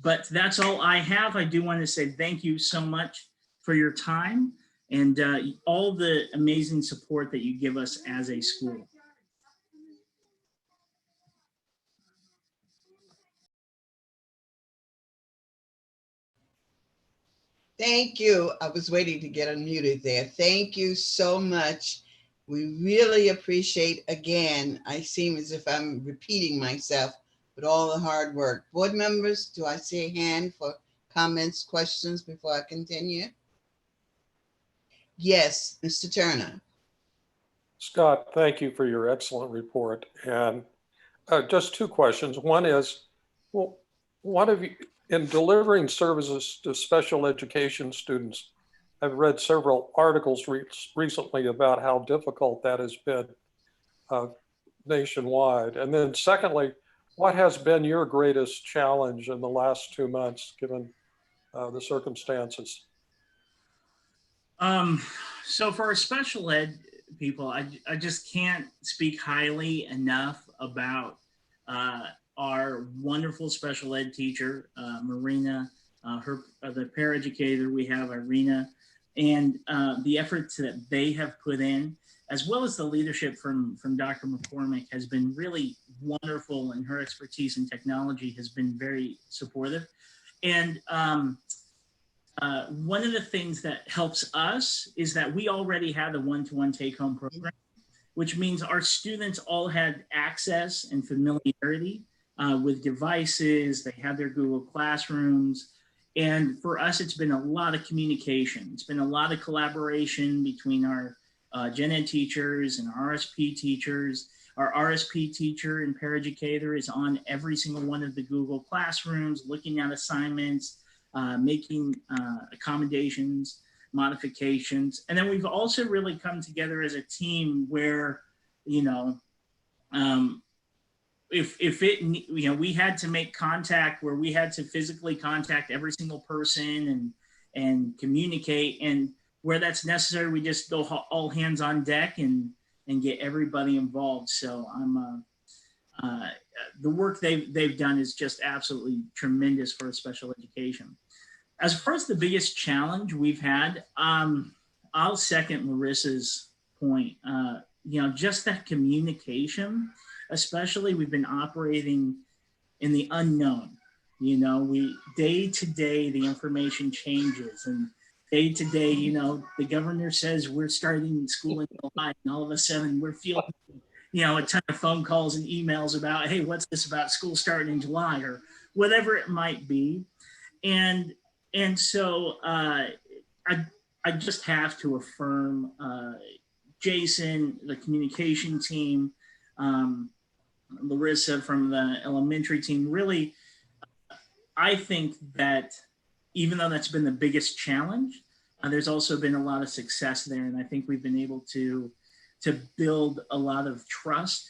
But that's all I have. I do want to say thank you so much for your time and all the amazing support that you give us as a school. Thank you. I was waiting to get unmuted there. Thank you so much. We really appreciate, again, I seem as if I'm repeating myself, but all the hard work. Board members, do I see a hand for comments, questions before I continue? Yes, Mr. Turner. Scott, thank you for your excellent report. And just 2 questions. One is, well, what have you, in delivering services to special education students, I've read several articles recently about how difficult that has been nationwide. And then secondly, what has been your greatest challenge in the last 2 months, given the circumstances? So for our special ed people, I just can't speak highly enough about our wonderful special ed teacher, Marina, the paraeducator we have, Irina, and the efforts that they have put in, as well as the leadership from Dr. McCormick, has been really wonderful, and her expertise in technology has been very supportive. And one of the things that helps us is that we already had a one-to-one take-home program, which means our students all had access and familiarity with devices. They had their Google Classrooms. And for us, it's been a lot of communication. It's been a lot of collaboration between our gen ed teachers and our RSP teachers. Our RSP teacher and paraeducator is on every single one of the Google Classrooms, looking at assignments, making accommodations, modifications. And then we've also really come together as a team where, we had to make contact, where we had to physically contact every single person and communicate, and where that's necessary, we just go all hands on deck and get everybody involved. So the work they've done is just absolutely tremendous for special education. As far as the biggest challenge we've had, I'll second Larissa's point. Just that communication, especially, we've been operating in the unknown. Day to day, the information changes, and day to day, the governor says we're starting school in July, and all of a sudden we're feeling, a ton of phone calls and emails about, hey, what's this about school starting in July, or whatever it might be. And so I just have to affirm Jason, the communication team, Larissa from the elementary team. Really, I think that even though that's been the biggest challenge, there's also been a lot of success there. And I think we've been able to build a lot of trust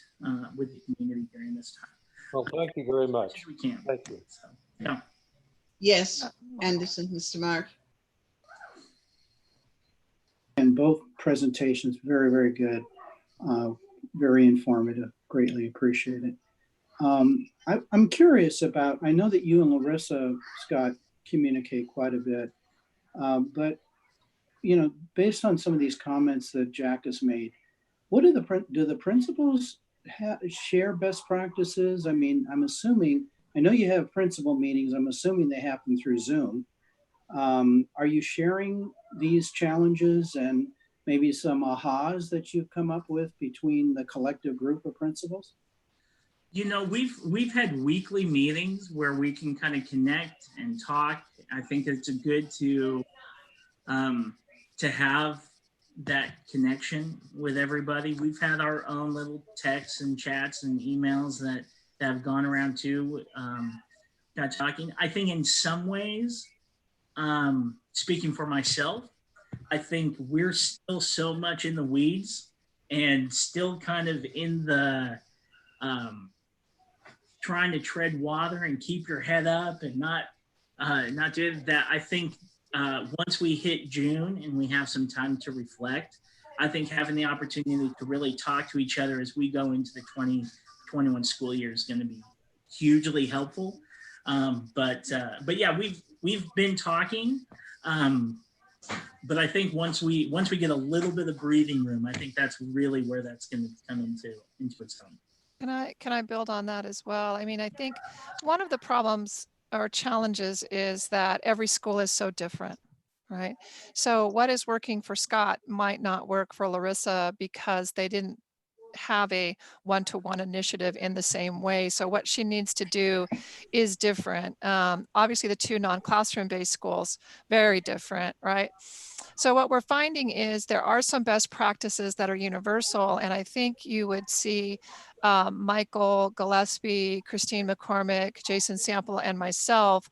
with the community during this time. Well, thank you very much. We can. Thank you. So, yeah. Yes, Anderson, Mr. Mark. And both presentations, very, very good. Very informative. Greatly appreciate it. I'm curious about, I know that you and Larissa, Scott, communicate quite a bit, but based on some of these comments that Jack has made, what do the principals share best practices? I mean, I'm assuming, I know you have principal meetings. I'm assuming they happen through Zoom. Are you sharing these challenges and maybe some ahas that you've come up with between the collective group of principals? We've had weekly meetings where we can kind of connect and talk. I think it's good to have that connection with everybody. We've had our own little texts and chats and emails that have gone around too. Got talking. I think in some ways, speaking for myself, I think we're still so much in the weeds and still kind of in the trying to tread water and keep your head up and not do that. I think once we hit June and we have some time to reflect, I think having the opportunity to really talk to each other as we go into the 2021 school year is going to be hugely helpful. But yeah, we've been talking, but I think once we get a little bit of breathing room, I think that's really where that's going to come into its own. Can I build on that as well? I mean, I think one of the problems or challenges is that every school is so different, right? So what is working for Scott might not work for Larissa because they didn't have a one-to-one initiative in the same way. So what she needs to do is different. Obviously the two non-classroom based schools, very different, right? So what we're finding is there are some best practices that are universal. And I think you would see Michael Gillespie, Christine McCormick, Jason Sample, and myself.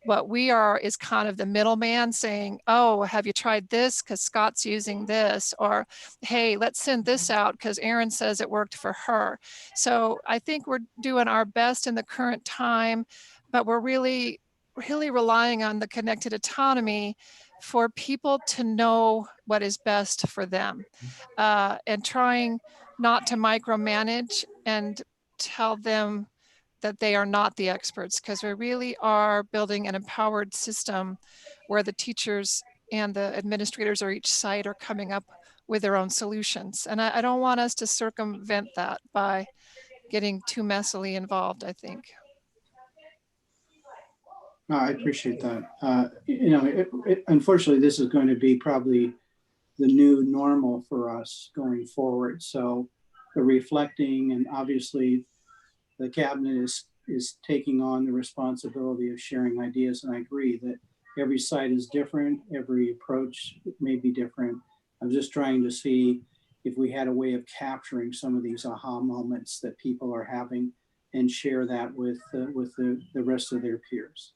What we are is kind of the middleman saying, oh, have you tried this? Because Scott's using this. Or, hey, let's send this out because Erin says it worked for her. So I think we're doing our best in the current time, but we're really relying on the connected autonomy for people to know what is best for them, and trying not to micromanage and tell them that they are not the experts, because we really are building an empowered system where the teachers and the administrators or each site are coming up with their own solutions. And I don't want us to circumvent that by getting too messily involved, I think. No, I appreciate that. Unfortunately, this is going to be probably the new normal for us going forward. So the reflecting, and obviously the cabinet is taking on the responsibility of sharing ideas. And I agree that every site is different. Every approach may be different. I'm just trying to see if we had a way of capturing some of these aha moments that people are having and share that with the rest of their peers.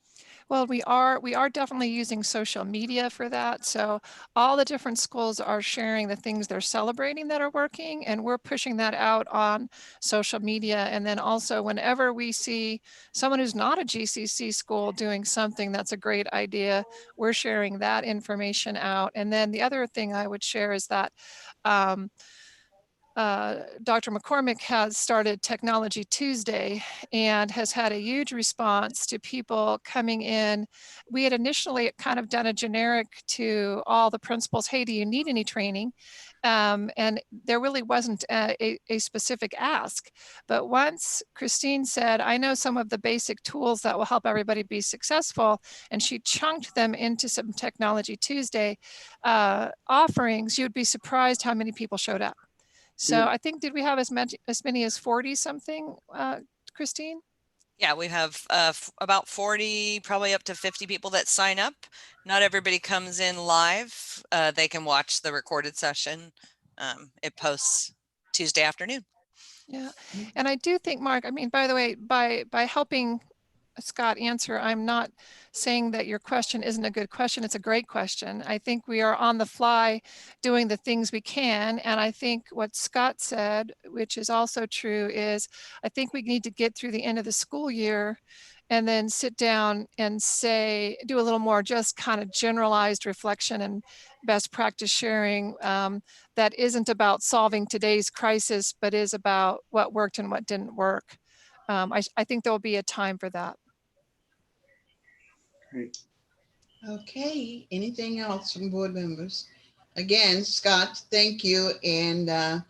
Well, we are definitely using social media for that. So all the different schools are sharing the things they're celebrating that are working, and we're pushing that out on social media. And then also whenever we see someone who's not a GCC school doing something that's a great idea, we're sharing that information out. And then the other thing I would share is that Dr. McCormick has started Technology Tuesday and has had a huge response to people coming in. We had initially kind of done a generic to all the principals, hey, do you need any training? And there really wasn't a specific ask. But once Christine said, I know some of the basic tools that will help everybody be successful, and she chunked them into some Technology Tuesday offerings, you'd be surprised how many people showed up. So I think, did we have as many as 40 something, Christine? Yeah, we have about 40, probably up to 50 people that sign up. Not everybody comes in live. They can watch the recorded session. It posts Tuesday afternoon. Yeah, and I do think, Mark, I mean, by the way, by helping Scott answer, I'm not saying that your question isn't a good question. It's a great question. I think we are on the fly doing the things we can. And I think what Scott said, which is also true, is I think we need to get through the end of the school year and then sit down and say, do a little more just kind of generalized reflection and best practice sharing that isn't about solving today's crisis, but is about what worked and what didn't work. I think there'll be a time for that. Great. Okay, anything else from board members? Again, Scott, thank you. And I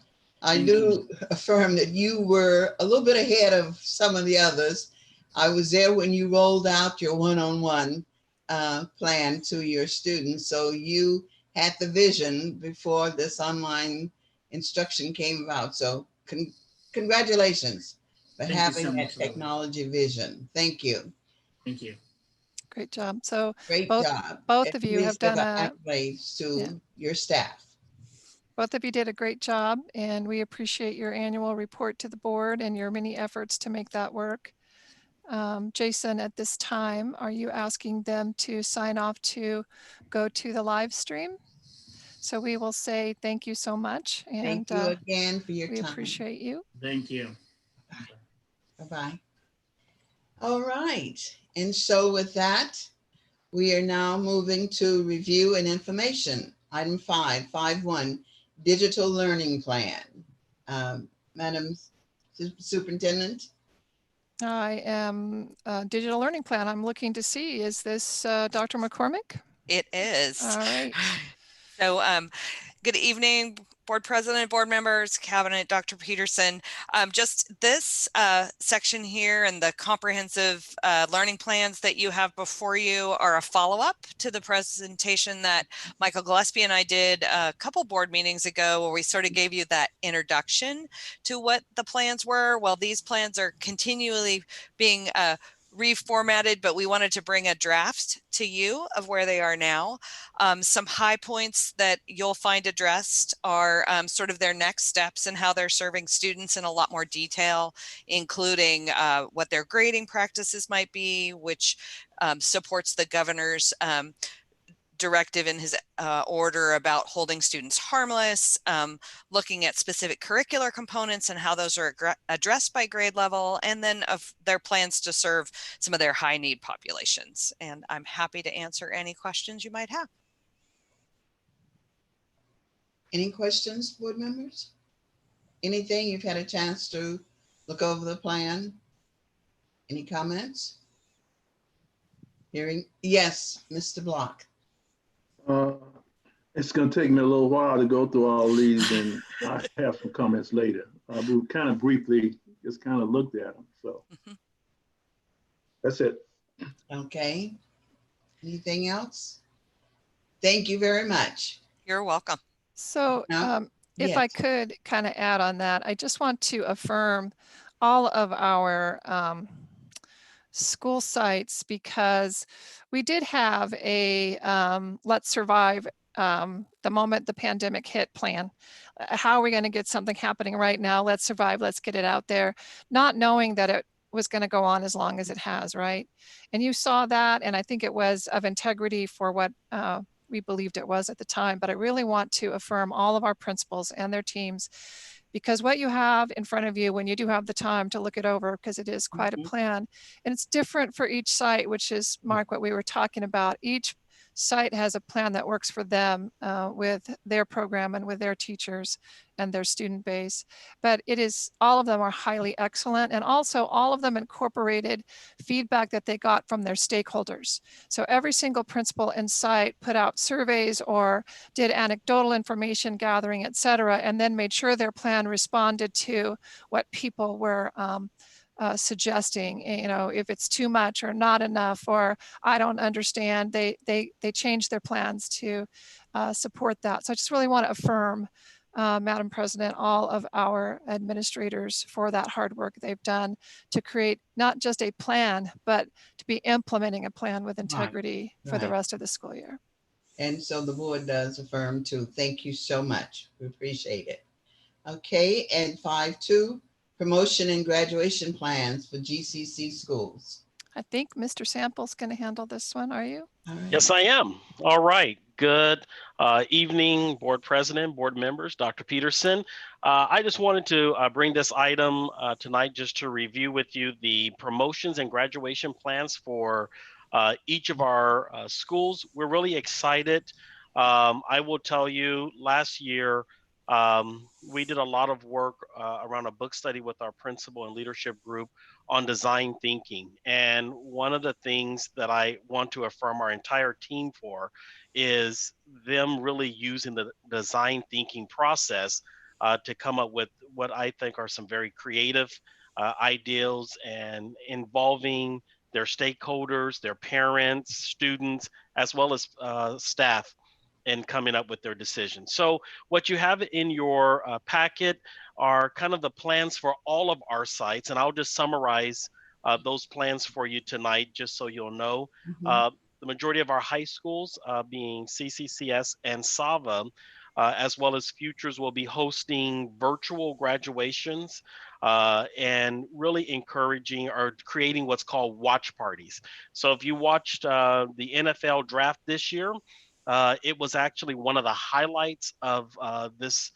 Thank do affirm that you were a little bit ahead of some of the others. I was there when you rolled out your one-on-one plan to your students. So you had the vision before this online instruction came about. So congratulations for Thank you so having that much, Lily. technology vision. Thank you. Thank you. Great job. So Great both job. both And of you please have give done our a accolades to yeah. your staff. Both of you did a great job, and we appreciate your annual report to the board and your many efforts to make that work. Jason, at this time, are you asking them to sign off to go to the live stream? So we will say thank you so much, and Thank you again for your we time. appreciate you. Thank you. Bye-bye. All right. And so with that, we are now moving to review and information. Item 5.1, digital learning plan. Madam Superintendent. I am digital learning plan. I'm looking to see, is this Dr. McCormick? It is. All right. So good evening, board president, board members, cabinet, Dr. Peterson. Just this section here and the comprehensive learning plans that you have before you are a follow-up to the presentation that Michael Gillespie and I did a couple board meetings ago, where we sort of gave you that introduction to what the plans were. Well, these plans are continually being reformatted, but we wanted to bring a draft to you of where they are now. Some high points that you'll find addressed are sort of their next steps and how they're serving students in a lot more detail, including what their grading practices might be, which supports the governor's directive in his order about holding students harmless, looking at specific curricular components and how those are addressed by grade level, and then of their plans to serve some of their high need populations. And I'm happy to answer any questions you might have. Any questions, board members? Anything you've had a chance to look over the plan? Any comments? Hearing, yes, Mr. Block. It's going to take me a little while to go through all these, and I have some comments later. We kind of briefly just kind of looked at them. So that's it. Okay. Anything else? Thank you very much. You're welcome. So if Yes. I could kind of add on that, I just want to affirm all of our school sites, because we did have a let's survive the moment the pandemic hit plan. How are we going to get something happening right now? Let's survive, let's get it out there, not knowing that it was going to go on as long as it has, right? And you saw that, and I think it was of integrity for what we believed it was at the time. But I really want to affirm all of our principals and their teams, because what you have in front of you when you do have the time to look it over, because it is quite a plan, and it's different for each site, which is, Mark, what we were talking about. Each site has a plan that works for them with their program and with their teachers and their student base. But it is, all of them are highly excellent, and also all of them incorporated feedback that they got from their stakeholders. So every single principal and site put out surveys or did anecdotal information gathering, et cetera, and then made sure their plan responded to what people were suggesting. You know, if it's too much or not enough, or I don't understand, they changed their plans to support that. So I just really want to affirm, Madam President, all of our administrators for that hard work they've done to create not just a plan, but to be implementing a plan with integrity for the rest of the school year. And so the board does affirm too. Thank you so much. We appreciate it. Okay, and 5.2, promotion and graduation plans for GCC schools. I think Mr. Sample's going to handle this one. Are you? All right. Yes, I am. All right. Good evening, board president, board members, Dr. Peterson. I just wanted to bring this item tonight just to review with you the promotions and graduation plans for each of our schools. We're really excited. I will tell you, last year, we did a lot of work around a book study with our principal and leadership group on design thinking. And one of the things that I want to affirm our entire team for is them really using the design thinking process to come up with what I think are some very creative ideals and involving their stakeholders, their parents, students, as well as staff in coming up with their decisions. So what you have in your packet are kind of the plans for all of our sites, and I'll just summarize those plans for you tonight, just so you'll know. The majority of our high schools, being CCCS and SAVA, as well as Futures, will be hosting virtual graduations and really encouraging or creating what's called watch parties. So if you watched the NFL draft this year, it was actually one of the highlights of this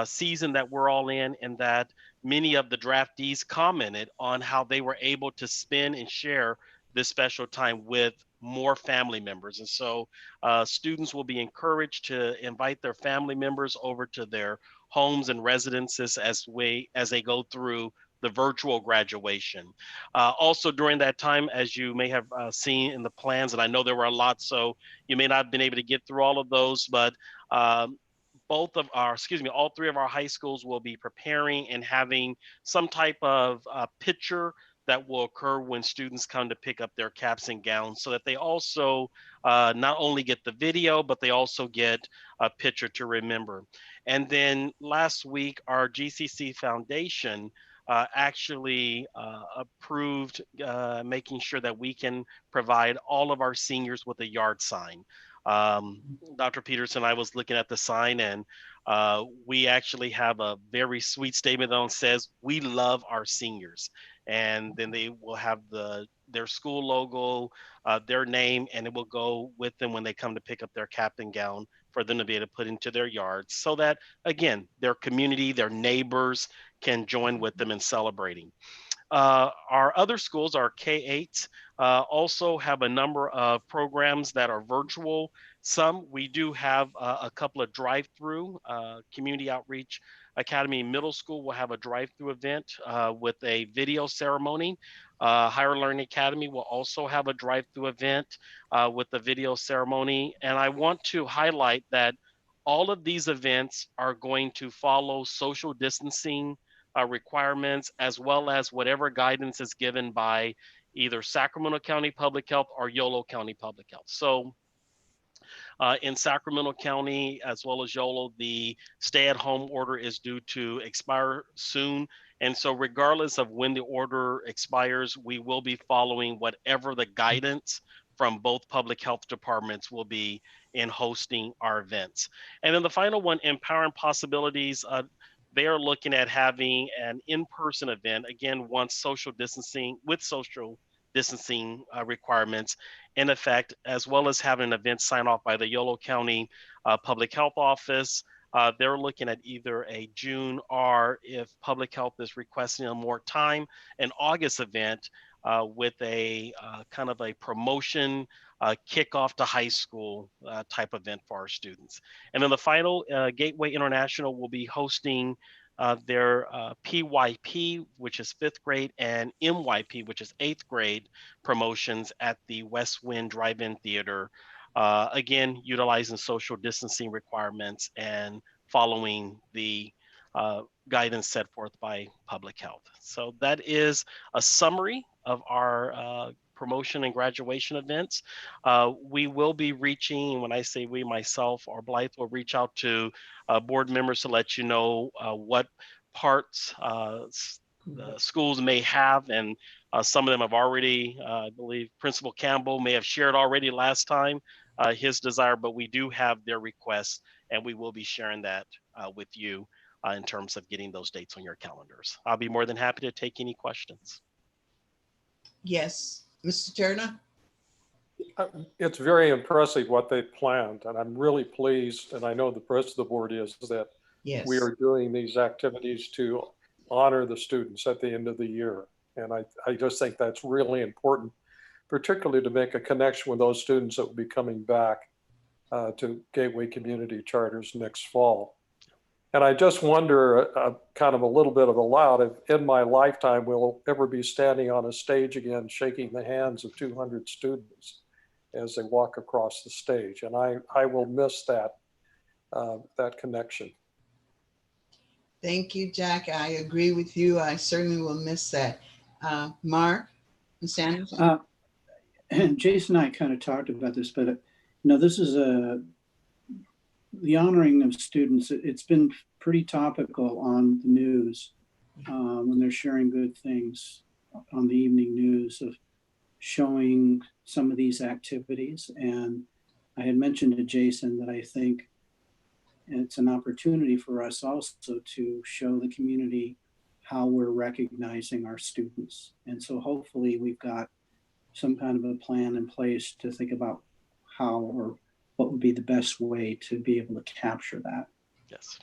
season that we're all in that many of the draftees commented on how they were able to spend and share this special time with more family members. And so students will be encouraged to invite their family members over to their homes and residences as they go through the virtual graduation. Also during that time, as you may have seen in the plans, and I know there were a lot, so you may not have been able to get through all of those, but all three of our high schools will be preparing and having some type of picture that will occur when students come to pick up their caps and gowns, so that they also not only get the video, but they also get a picture to remember. And then last week, our GCC Foundation actually approved making sure that we can provide all of our seniors with a yard sign. Dr. Peterson, I was looking at the sign, and we actually have a very sweet statement that says, "We love our seniors." And then they will have their school logo, their name, and it will go with them when they come to pick up their cap and gown for them to be able to put into their yards, so that, again, their community, their neighbors can join with them in celebrating. Our other schools, our K-8s, also have a number of programs that are virtual. Some we do have a couple of drive-through. Community Outreach Academy Middle School will have a drive-through event with a video ceremony. Higher Learning Academy will also have a drive-through event with a video ceremony. And I want to highlight that all of these events are going to follow social distancing requirements, as well as whatever guidance is given by either Sacramento County Public Health or Yolo County Public Health. So in Sacramento County, as well as Yolo, the stay-at-home order is due to expire soon. And so regardless of when the order expires, we will be following whatever the guidance from both public health departments will be in hosting our events. And then the final one, Empowering Possibilities, they are looking at having an in-person event, again, with social distancing requirements in effect, as well as having an event signed off by the Yolo County Public Health Office. They're looking at either a June, or if public health is requesting more time, an August event with a kind of a promotion kickoff to high school type event for our students. And then the final, Gateway International will be hosting their PYP, which is 5th grade, and MYP, which is 8th grade promotions at the West Wind Drive-In Theater. Again, utilizing social distancing requirements and following the guidance set forth by public health. So that is a summary of our promotion and graduation events. We will be reaching, when I say we, myself or Blythe will reach out to board members to let you know what parts schools may have, and some of them have already, I believe Principal Campbell may have shared already last time his desire, but we do have their requests, and we will be sharing that with you in terms of getting those dates on your calendars. I'll be more than happy to take any questions. Yes, Mr. Turner? It's very impressive what they planned, and I'm really pleased, and I know the rest of the board is, that Yes. we are doing these activities to honor the students at the end of the year. And I just think that's really important, particularly to make a connection with those students that will be coming back to Gateway Community Charters next fall. And I just wonder, kind of a little bit of a loud, if in my lifetime we'll ever be standing on a stage again, shaking the hands of 200 students as they walk across the stage. And I will miss that, that connection. Thank you, Jack. I agree with you. I certainly will miss that. Mark, Ms. Anderson? And Jason and I kind of talked about this, but this is the honoring of students. It's been pretty topical on the news when they're sharing good things on the evening news of showing some of these activities. And I had mentioned to Jason that I think it's an opportunity for us also to show the community how we're recognizing our students. And so hopefully we've got some kind of a plan in place to think about how or what would be the best way to be able to capture that. Yes.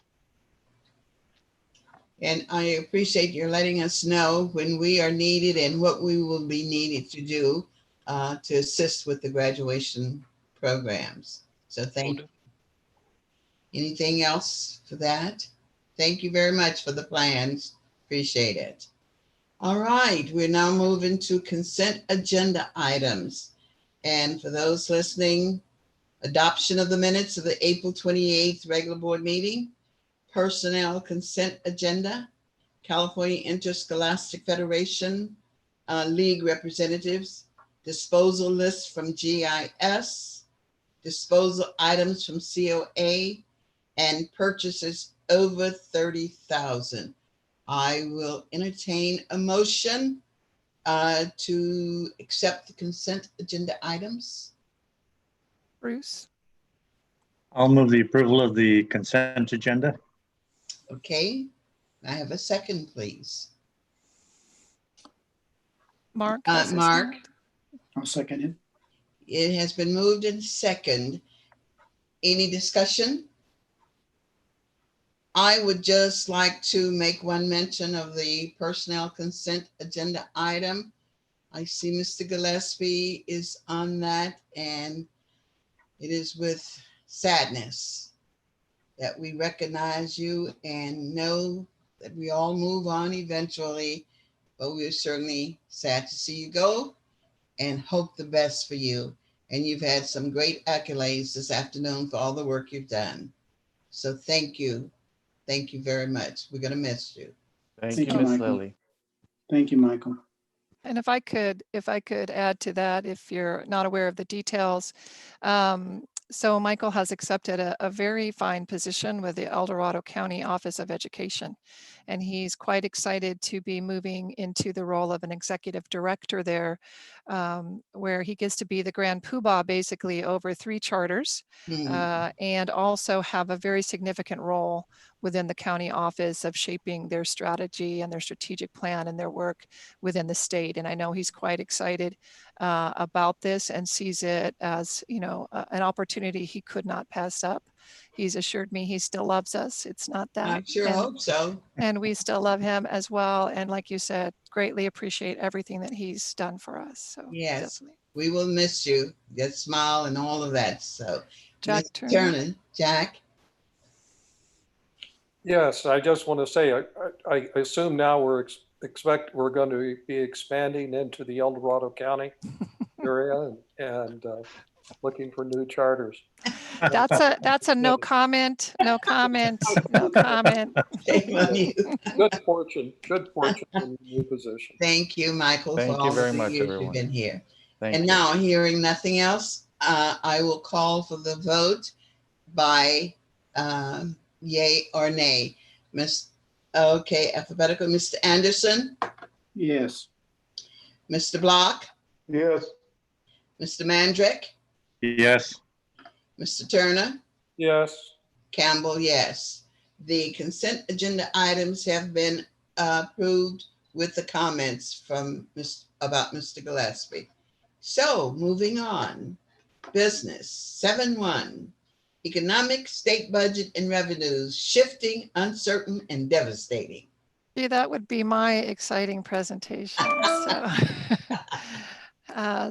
And I appreciate your letting us know when we are needed and what we will be needed to do to assist with the graduation programs. So thank you. Anything else for that? Thank you very much for the plans. Appreciate it. All right, we're now moving to consent agenda items. And for those listening, adoption of the minutes of the April 28th regular board meeting, personnel consent agenda, California Interscholastic Federation League representatives, disposal list from GIS, disposal items from CoA, and purchases over 30,000. I will entertain a motion to accept the consent agenda items. Bruce? I'll move the approval of the consent agenda. Okay, I have a second, please. Mark? Mark. I'll second it. It has been moved in second. Any discussion? I would just like to make one mention of the personnel consent agenda item. I see Mr. Gillespie is on that, and it is with sadness that we recognize you and know that we all move on eventually, but we're certainly sad to see you go and hope the best for you. And you've had some great accolades this afternoon for all the work you've done. So thank you. Thank you very much. We're going to miss you. Thank you, Ms. Lilly. Thank you, Michael. And if I could add to that, if you're not aware of the details, so Michael has accepted a very fine position with the El Dorado County Office of Education, and he's quite excited to be moving into the role of an executive director there, where he gets to be the grand poobah basically over 3 charters, and also have a very significant role within the county office of shaping their strategy and their strategic plan and their work within the state. And I know he's quite excited about this and sees it as, an opportunity he could not pass up. He's assured me he still loves us. It's not that. I sure hope so. And we still love him as well. And like you said, greatly appreciate everything that he's done for us. So yes, definitely. We will miss you. Your smile and all of that. So Jack Turner. Jack. Yes, I just want to say, I assume now we're going to be expanding into the El Dorado County area and looking for new charters. That's a no comment, no comment, no comment. Shame on you. Good fortune in the new position. Thank you, Michael, Thank for you all very the much, years everyone. you've been here. Thank And you. now, hearing nothing else, I will call for the vote by yay or nay. Okay, alphabetical. Mr. Anderson? Yes. Mr. Block? Yes. Mr. Mandrick? Yes. Mr. Turner? Yes. Campbell, yes. The consent agenda items have been approved with the comments from about Mr. Gillespie. So moving on, business 7.1, economic state budget and revenues, shifting, uncertain, and devastating. Yeah, that would be my exciting presentation. So,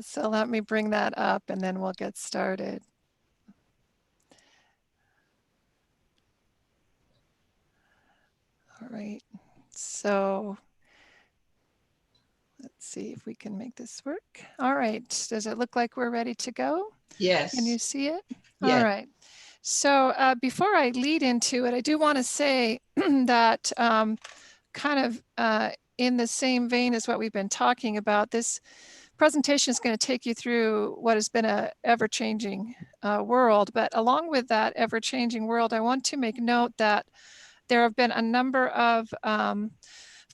so let me bring that up and then we'll get started. All right. So let's see if we can make this work. All right. Does it look like we're ready to go? Yes. Can you see it? Yes. All right. So before I lead into it, I do want to say that kind of in the same vein as what we've been talking about, this presentation is going to take you through what has been a ever-changing world. But along with that ever-changing world, I want to make note that there have been a number of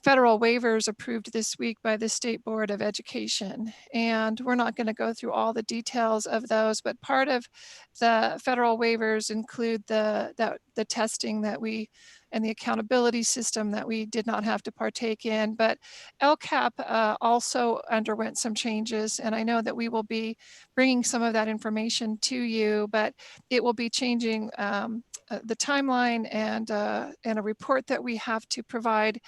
federal waivers approved this week by the State Board of Education. And we're not going to go through all the details of those, but part of the federal waivers include the testing that we and the accountability system that we did not have to partake in. But LCAP also underwent some changes, and I know that we will be bringing some of that information to you, but it will be changing the timeline and a report that we have to provide,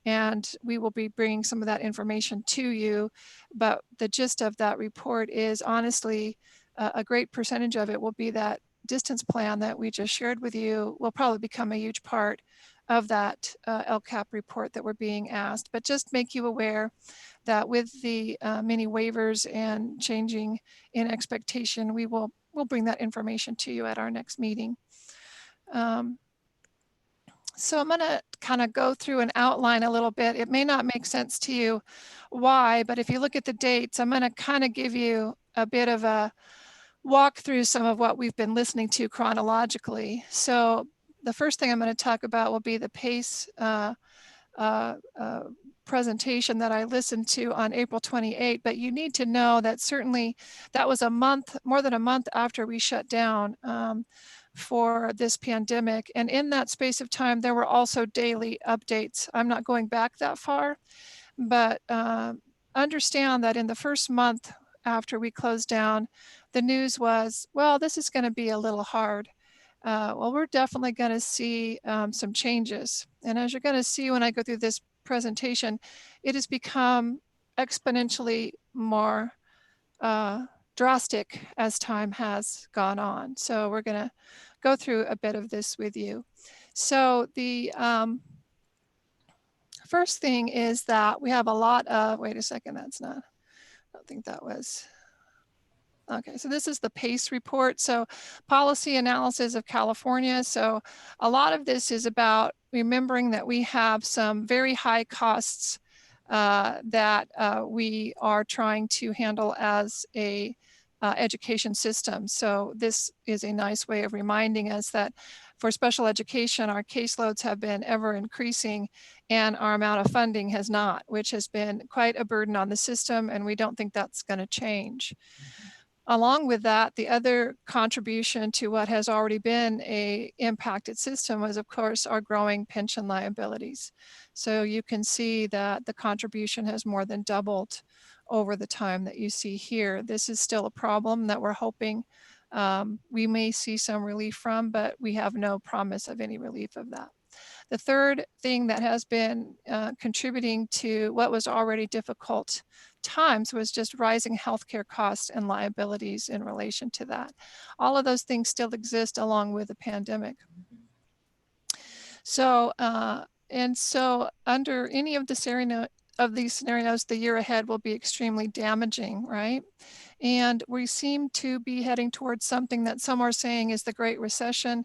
and we will be bringing some of that information to you. But the gist of that report is honestly a great percentage of it will be that distance plan that we just shared with you will probably become a huge part of that LCAP report that we're being asked. But just make you aware that with the many waivers and changing in expectation, we'll bring that information to you at our next meeting. So I'm going to kind of go through and outline a little bit. It may not make sense to you why, but if you look at the dates, I'm going to kind of give you a bit of a walk through some of what we've been listening to chronologically. So the first thing I'm going to talk about will be the PACE presentation that I listened to on April 28, but you need to know that certainly that was a month, more than a month after we shut down for this pandemic. And in that space of time, there were also daily updates. I'm not going back that far, but understand that in the first month after we closed down, the news was, well, this is going to be a little hard. Well, we're definitely going to see some changes. And as you're going to see when I go through this presentation, it has become exponentially more drastic as time has gone on. So we're going to go through a bit of this with you. So the first thing is that we have a lot of, wait a second, that's not, I don't think that was, okay, so this is the PACE report. So policy analysis of California. So a lot of this is about remembering that we have some very high costs that we are trying to handle as a education system. So this is a nice way of reminding us that for special education, our caseloads have been ever increasing and our amount of funding has not, which has been quite a burden on the system, and we don't think that's going to change. Along with that, the other contribution to what has already been a impacted system was, of course, our growing pension liabilities. So you can see that the contribution has more than doubled over the time that you see here. This is still a problem that we're hoping we may see some relief from, but we have no promise of any relief of that. The third thing that has been contributing to what was already difficult times was just rising healthcare costs and liabilities in relation to that. All of those things still exist along with the pandemic. So, under any of these scenarios, the year ahead will be extremely damaging, right? And we seem to be heading towards something that some are saying is the Great Recession.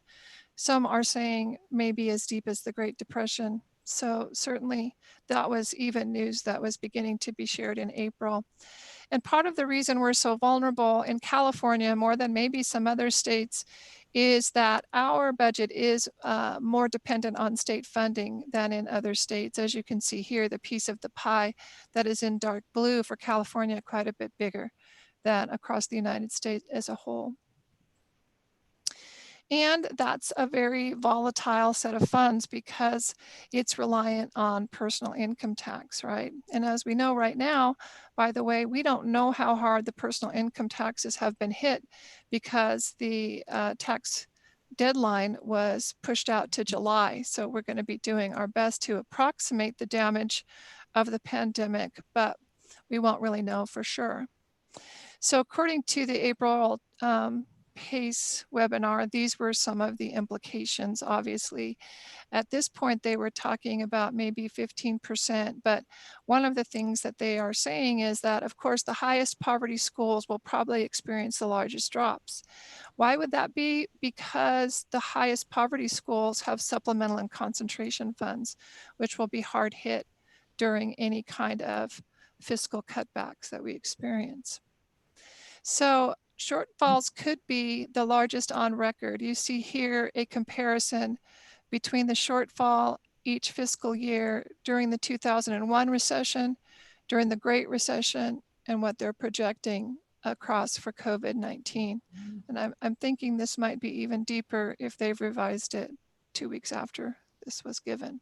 Some are saying maybe as deep as the Great Depression. So certainly that was even news that was beginning to be shared in April. And part of the reason we're so vulnerable in California, more than maybe some other states, is that our budget is more dependent on state funding than in other states. As you can see here, the piece of the pie that is in dark blue for California, quite a bit bigger than across the United States as a whole. And that's a very volatile set of funds because it's reliant on personal income tax, right? And as we know right now, by the way, we don't know how hard the personal income taxes have been hit because the tax deadline was pushed out to July. So we're going to be doing our best to approximate the damage of the pandemic, but we won't really know for sure. So according to the April PACE webinar, these were some of the implications, obviously. At this point, they were talking about maybe 15%, but one of the things that they are saying is that, of course, the highest poverty schools will probably experience the largest drops. Why would that be? Because the highest poverty schools have supplemental and concentration funds, which will be hard hit during any kind of fiscal cutbacks that we experience. So shortfalls could be the largest on record. You see here a comparison between the shortfall each fiscal year during the 2001 recession, during the Great Recession, and what they're projecting across for COVID-19. And I'm thinking this might be even deeper if they've revised it 2 weeks after this was given.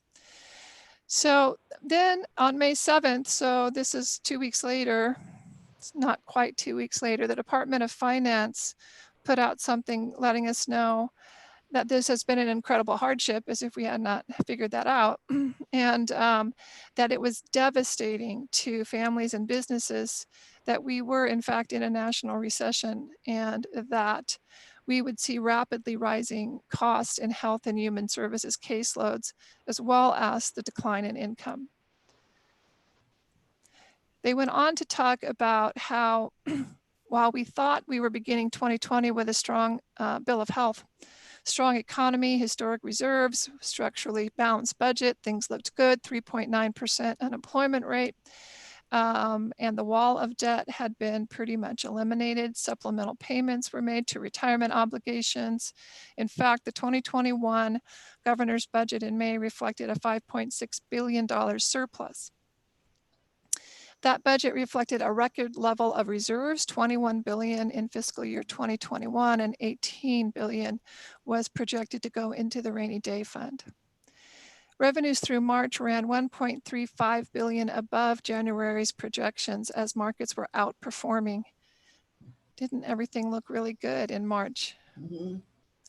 So then on May 7th, so this is 2 weeks later, it's not quite 2 weeks later, the Department of Finance put out something letting us know that this has been an incredible hardship, as if we had not figured that out, and that it was devastating to families and businesses, that we were in fact in a national recession, and that we would see rapidly rising costs in health and human services caseloads, as well as the decline in income. They went on to talk about how while we thought we were beginning 2020 with a strong bill of health, strong economy, historic reserves, structurally balanced budget, things looked good, 3.9% unemployment rate, and the wall of debt had been pretty much eliminated. Supplemental payments were made to retirement obligations. In fact, the 2021 governor's budget in May reflected a $5.6 billion surplus. That budget reflected a record level of reserves, $21 billion in fiscal year 2021, and $18 billion was projected to go into the rainy day fund. Revenues through March ran $1.35 billion above January's projections as markets were outperforming. Didn't everything look really good in March? Mm-hmm.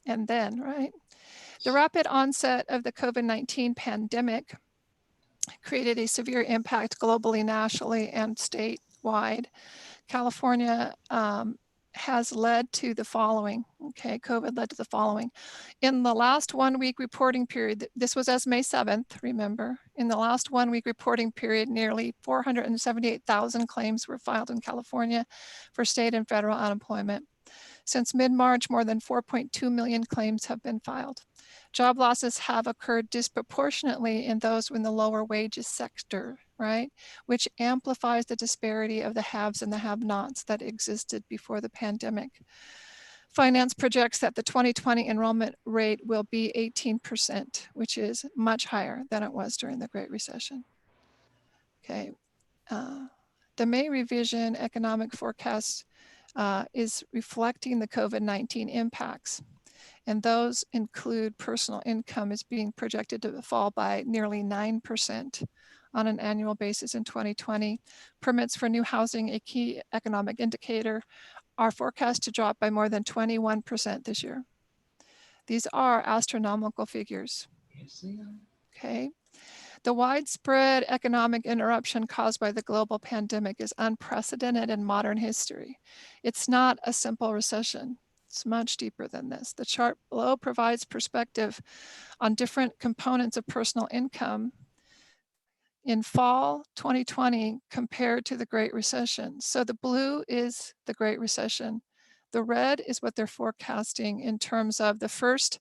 And then, right? The rapid onset of the COVID-19 pandemic created a severe impact globally, nationally, and statewide. California has led to the following, okay, COVID led to the following. In the last 1 week reporting period, this was as May 7th, remember, in the last 1 week reporting period, nearly 478,000 claims were filed in California for state and federal unemployment. Since mid-March, more than 4.2 million claims have been filed. Job losses have occurred disproportionately in those in the lower wages sector, right? Which amplifies the disparity of the haves and the have-nots that existed before the pandemic. Finance projects that the 2020 enrollment rate will be 18%, which is much higher than it was during the Great Recession. Okay, the May revision economic forecast is reflecting the COVID-19 impacts. And those include personal income is being projected to fall by nearly 9% on an annual basis in 2020. Permits for new housing, a key economic indicator, are forecast to drop by more than 21% this year. These are astronomical figures. Yes, they are. Okay. The widespread economic interruption caused by the global pandemic is unprecedented in modern history. It's not a simple recession. It's much deeper than this. The chart below provides perspective on different components of personal income in fall 2020 compared to the Great Recession. So the blue is the Great Recession. The red is what they're forecasting in terms of the first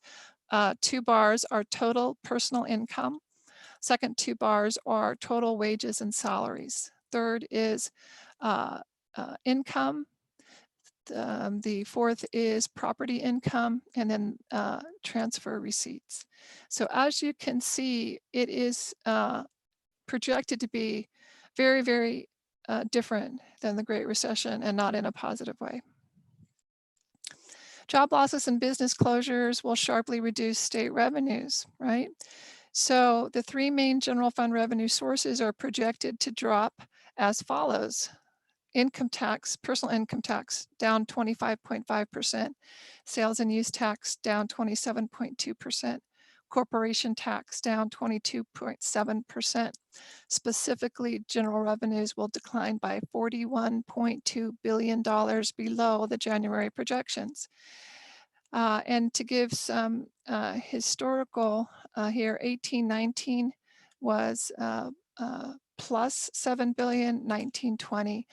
2 bars are total personal income. Second 2 bars are total wages and salaries. Third is income. The fourth is property income, and then transfer receipts. So as you can see, it is projected to be very, very different than the Great Recession, and not in a positive way. Job losses and business closures will sharply reduce state revenues, right? So the 3 main general fund revenue sources are projected to drop as follows. Income tax, personal income tax down 25.5%, sales and use tax down 27.2%, corporation tax down 22.7%. Specifically, general revenues will decline by $41.2 billion below the January projections. And to give some historical here, 1819 was plus 7 billion, 1920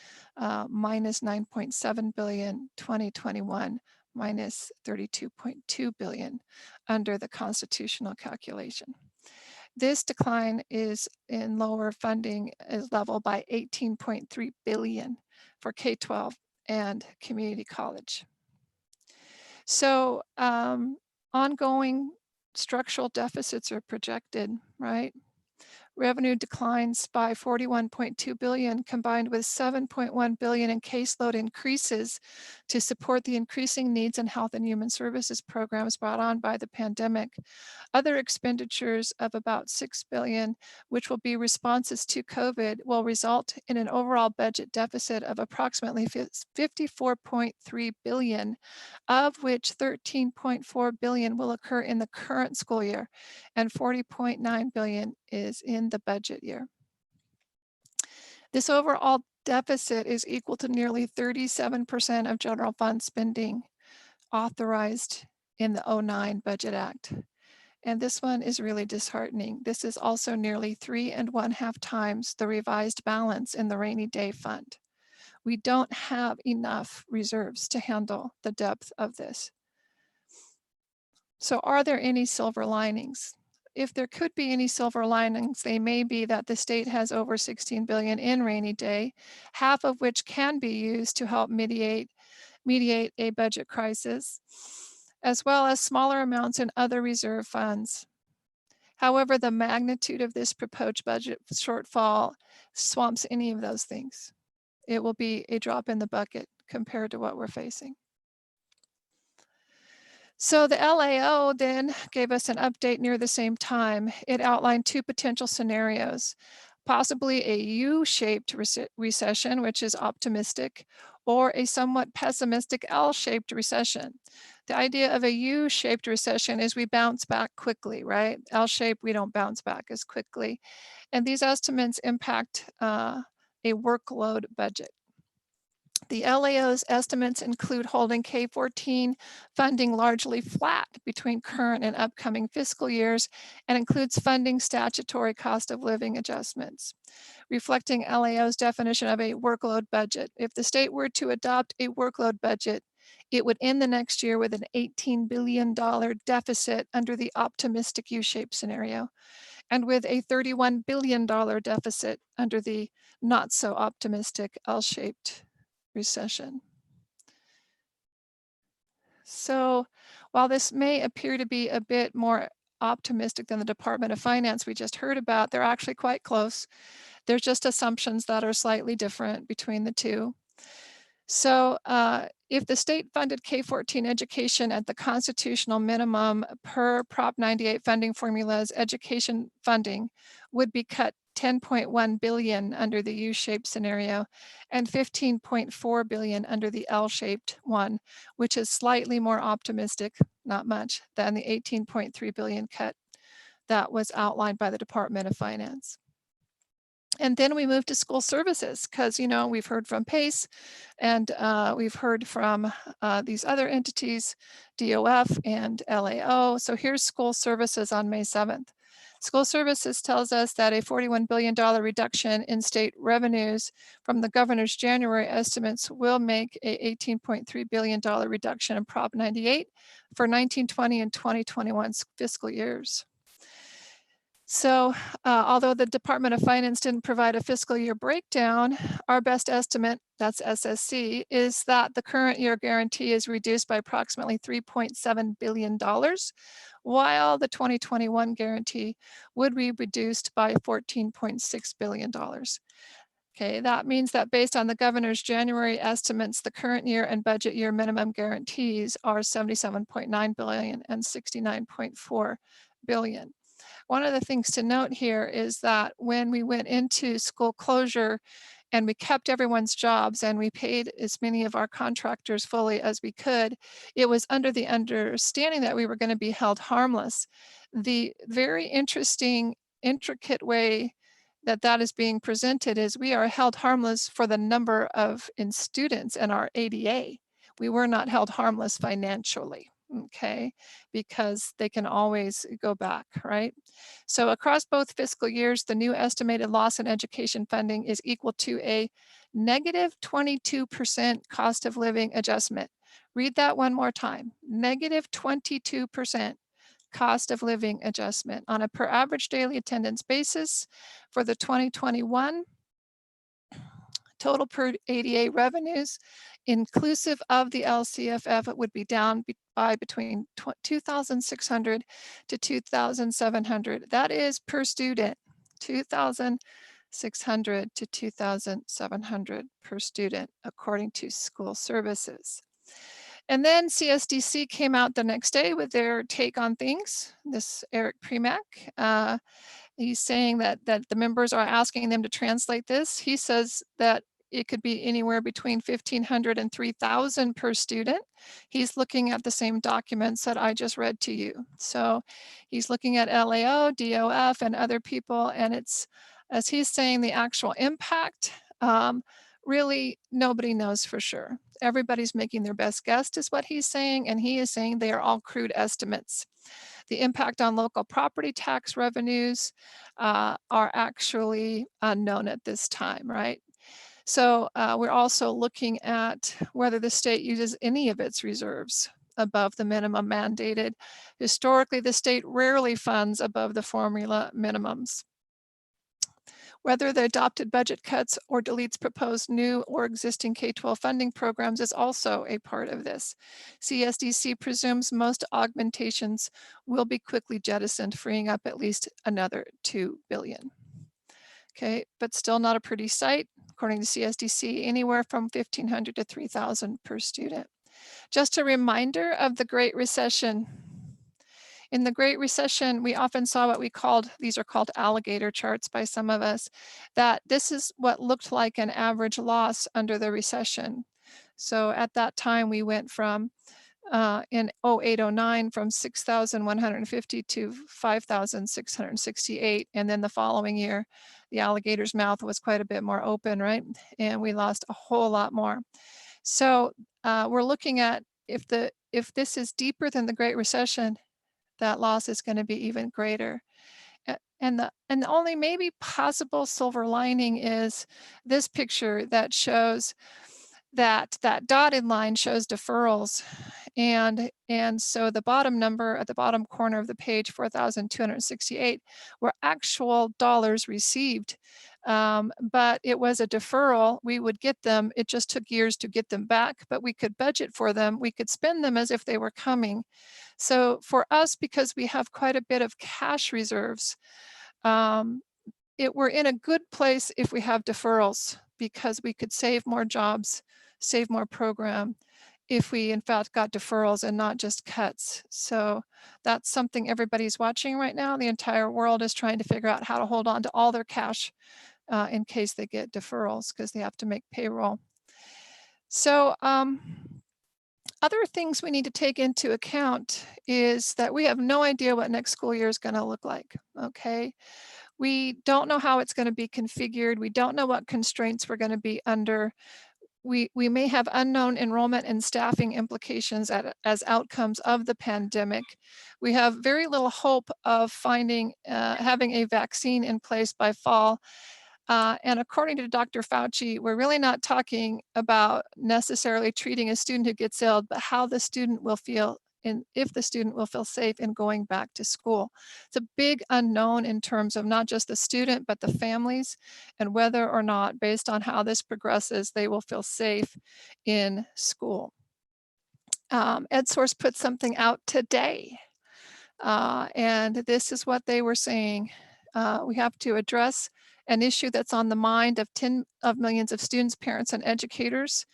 minus 9.7 billion, 2021 minus 32.2 billion under the constitutional calculation. This decline is in lower funding level by 18.3 billion for K-12 and community college. So ongoing structural deficits are projected, right? Revenue declines by 41.2 billion combined with 7.1 billion in caseload increases to support the increasing needs in health and human services programs brought on by the pandemic. Other expenditures of about 6 billion, which will be responses to COVID, will result in an overall budget deficit of approximately 54.3 billion, of which 13.4 billion will occur in the current school year and 40.9 billion is in the budget year. This overall deficit is equal to nearly 37% of general fund spending authorized in the 09 Budget Act. And this one is really disheartening. This is also nearly 3.5 times the revised balance in the rainy day fund. We don't have enough reserves to handle the depth of this. So are there any silver linings? If there could be any silver linings, they may be that the state has over 16 billion in rainy day, half of which can be used to help mediate a budget crisis, as well as smaller amounts in other reserve funds. However, the magnitude of this proposed budget shortfall swamps any of those things. It will be a drop in the bucket compared to what we're facing. So the LAO then gave us an update near the same time. It outlined two potential scenarios, possibly a U-shaped recession, which is optimistic, or a somewhat pessimistic L-shaped recession. The idea of a U-shaped recession is we bounce back quickly, right? L-shaped, we don't bounce back as quickly. And these estimates impact a workload budget. The LAO's estimates include holding K-14 funding largely flat between current and upcoming fiscal years and includes funding statutory cost of living adjustments, reflecting LAO's definition of a workload budget. If the state were to adopt a workload budget, it would end the next year with an $18 billion deficit under the optimistic U-shaped scenario, and with a $31 billion deficit under the not so optimistic L-shaped recession. So while this may appear to be a bit more optimistic than the Department of Finance we just heard about, they're actually quite close. There's just assumptions that are slightly different between the two. So if the state funded K-14 education at the constitutional minimum per Prop 98 funding formulas, education funding would be cut 10.1 billion under the U-shaped scenario and 15.4 billion under the L-shaped one, which is slightly more optimistic, not much, than the 18.3 billion cut that was outlined by the Department of Finance. And then we move to school services because, you know, we've heard from PACE and we've heard from these other entities, DOF and LAO. So here's school services on May 7th. School services tells us that a $41 billion reduction in state revenues from the governor's January estimates will make a $18.3 billion reduction in Prop 98 for 1920 and 2021 fiscal years. So although the Department of Finance didn't provide a fiscal year breakdown, our best estimate, that's SSC, is that the current year guarantee is reduced by approximately $3.7 billion, while the 2021 guarantee would be reduced by $14.6 billion. Okay, that means that based on the governor's January estimates, the current year and budget year minimum guarantees are $77.9 billion and $69.4 billion. One of the things to note here is that when we went into school closure and we kept everyone's jobs and we paid as many of our contractors fully as we could, it was under the understanding that we were going to be held harmless. The very interesting, intricate way that that is being presented is we are held harmless for the number of students in our ADA. We were not held harmless financially, okay, because they can always go back, right? So across both fiscal years, the new estimated loss in education funding is equal to a negative 22% cost of living adjustment. Read that one more time, negative 22% cost of living adjustment on a per average daily attendance basis for the 2021 total per ADA revenues, inclusive of the LCFF, it would be down by between 2,600 to 2,700. That is per student, 2,600 to 2,700 per student, according to school services. And then CSDC came out the next day with their take on things. This Eric Premack, he's saying that the members are asking them to translate this. He says that it could be anywhere between 1,500 and 3,000 per student. He's looking at the same documents that I just read to you. So he's looking at LAO, DOF, and other people, and it's, as he's saying, the actual impact, really nobody knows for sure. Everybody's making their best guess is what he's saying, and he is saying they are all crude estimates. The impact on local property tax revenues are actually unknown at this time, right? So we're also looking at whether the state uses any of its reserves above the minimum mandated. Historically, the state rarely funds above the formula minimums. Whether the adopted budget cuts or deletes proposed new or existing K-12 funding programs is also a part of this. CSDC presumes most augmentations will be quickly jettisoned, freeing up at least another $2 billion. Okay, but still not a pretty sight. According to CSDC, anywhere from 1,500 to 3,000 per student. Just a reminder of the Great Recession. In the Great Recession, we often saw what we called, these are called alligator charts by some of us, that this is what looked like an average loss under the recession. So at that time, we went from, in 0809, from 6,150 to 5,668. And then the following year, the alligator's mouth was quite a bit more open, right? And we lost a whole lot more. So we're looking at if this is deeper than the Great Recession, that loss is going to be even greater. And the only maybe possible silver lining is this picture that shows that dotted line shows deferrals. And so the bottom number at the bottom corner of the page, 4,268, were actual dollars received. But it was a deferral. We would get them. It just took years to get them back, but we could budget for them. We could spend them as if they were coming. So for us, because we have quite a bit of cash reserves, we're in a good place if we have deferrals, because we could save more jobs, save more program, if we in fact got deferrals and not just cuts. So that's something everybody's watching right now. The entire world is trying to figure out how to hold on to all their cash in case they get deferrals, because they have to make payroll. So other things we need to take into account is that we have no idea what next school year is going to look like, okay? We don't know how it's going to be configured. We don't know what constraints we're going to be under. We may have unknown enrollment and staffing implications as outcomes of the pandemic. We have very little hope of having a vaccine in place by fall. And according to Dr. Fauci, we're really not talking about necessarily treating a student who gets ill, but how the student will feel, and if the student will feel safe in going back to school. It's a big unknown in terms of not just the student, but the families, and whether or not, based on how this progresses, they will feel safe in school. EdSource put something out today, and this is what they were saying. We have to address an issue that's on the mind of tens of millions of students, parents, and educators.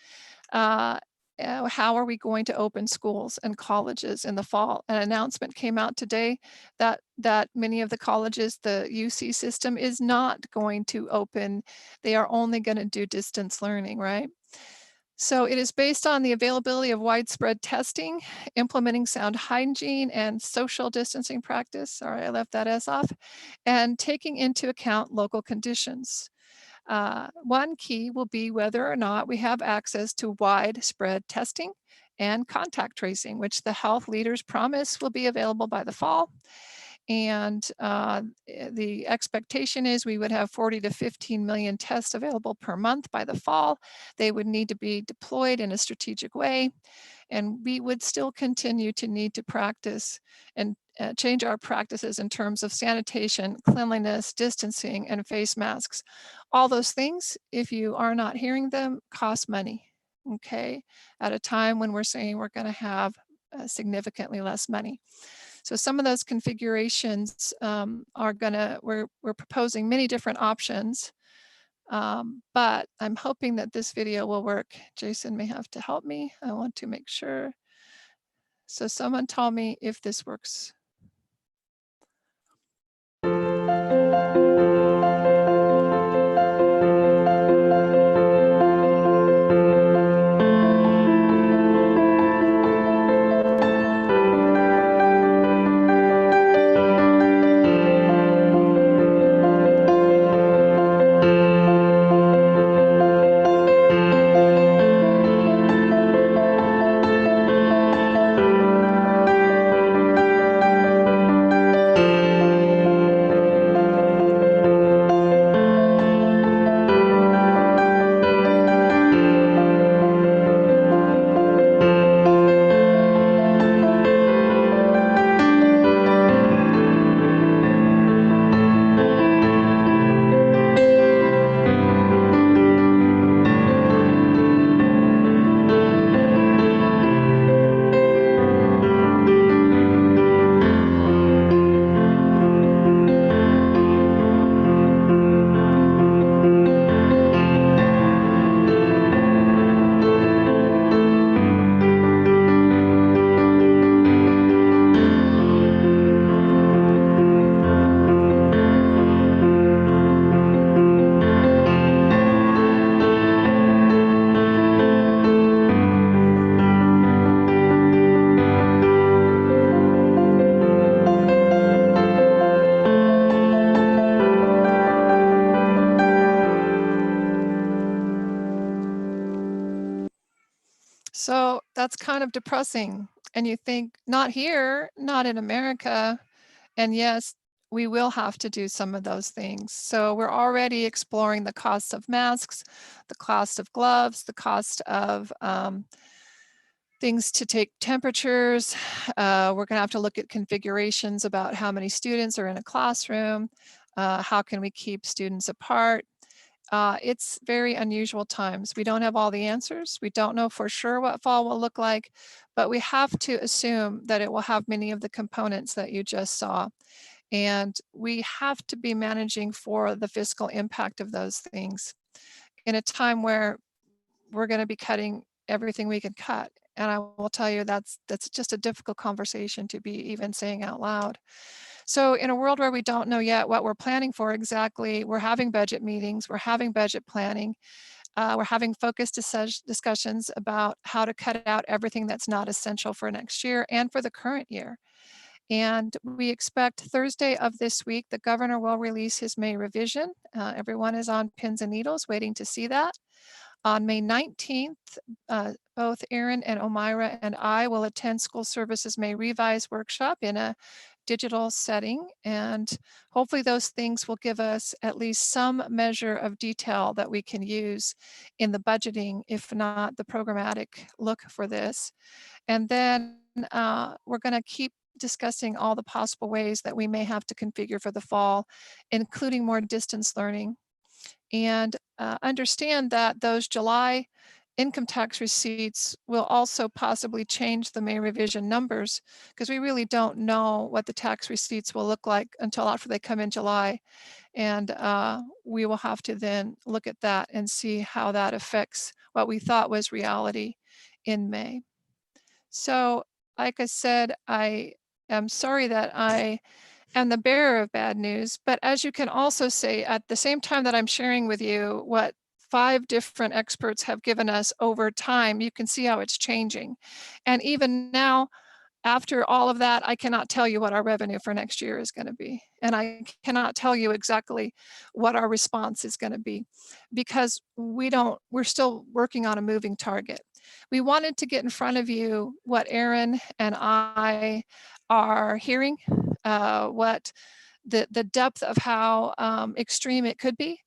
How are we going to open schools and colleges in the fall? An announcement came out today that many of the colleges, the UC system, is not going to open. They are only going to do distance learning, right? So it is based on the availability of widespread testing, implementing sound hygiene and social distancing practice. Sorry, I left that S off, and taking into account local conditions. One key will be whether or not we have access to widespread testing and contact tracing, which the health leaders promise will be available by the fall. And the expectation is we would have 40 to 15 million tests available per month by the fall. They would need to be deployed in a strategic way. And we would still continue to need to practice and change our practices in terms of sanitation, cleanliness, distancing, and face masks. All those things, if you are not hearing them, cost money, okay? At a time when we're saying we're gonna have significantly less money. So some of those configurations we're proposing many different options, but I'm hoping that this video will work. Jason may have to help me. I want to make sure. So someone tell me if this works. So that's kind of depressing. And you think, not here, not in America. And yes, we will have to do some of those things. So we're already exploring the cost of masks, the cost of gloves, the cost of things to take temperatures. We're gonna have to look at configurations about how many students are in a classroom. How can we keep students apart? It's very unusual times. We don't have all the answers. We don't know for sure what fall will look like, but we have to assume that it will have many of the components that you just saw. And we have to be managing for the fiscal impact of those things in a time where we're going to be cutting everything we can cut. And I will tell you that's just a difficult conversation to be even saying out loud. So in a world where we don't know yet what we're planning for exactly, we're having budget meetings, we're having budget planning, we're having focused discussions about how to cut out everything that's not essential for next year and for the current year. And we expect Thursday of this week, the governor will release his May revision. Everyone is on pins and needles waiting to see that. On May 19th, both Erin and Omira and I will attend School Services May Revise workshop in a digital setting. And hopefully those things will give us at least some measure of detail that we can use in the budgeting, if not the programmatic look for this. And then we're going to keep discussing all the possible ways that we may have to configure for the fall, including more distance learning. And understand that those July income tax receipts will also possibly change the May revision numbers, because we really don't know what the tax receipts will look like until after they come in July. And we will have to then look at that and see how that affects what we thought was reality in May. So like I said, I am sorry that I am the bearer of bad news, but as you can also say, at the same time that I'm sharing with you what 5 different experts have given us over time, you can see how it's changing. And even now, after all of that, I cannot tell you what our revenue for next year is going to be. And I cannot tell you exactly what our response is going to be, because we're still working on a moving target. We wanted to get in front of you what Aaron and I are hearing, what the depth of how extreme it could be.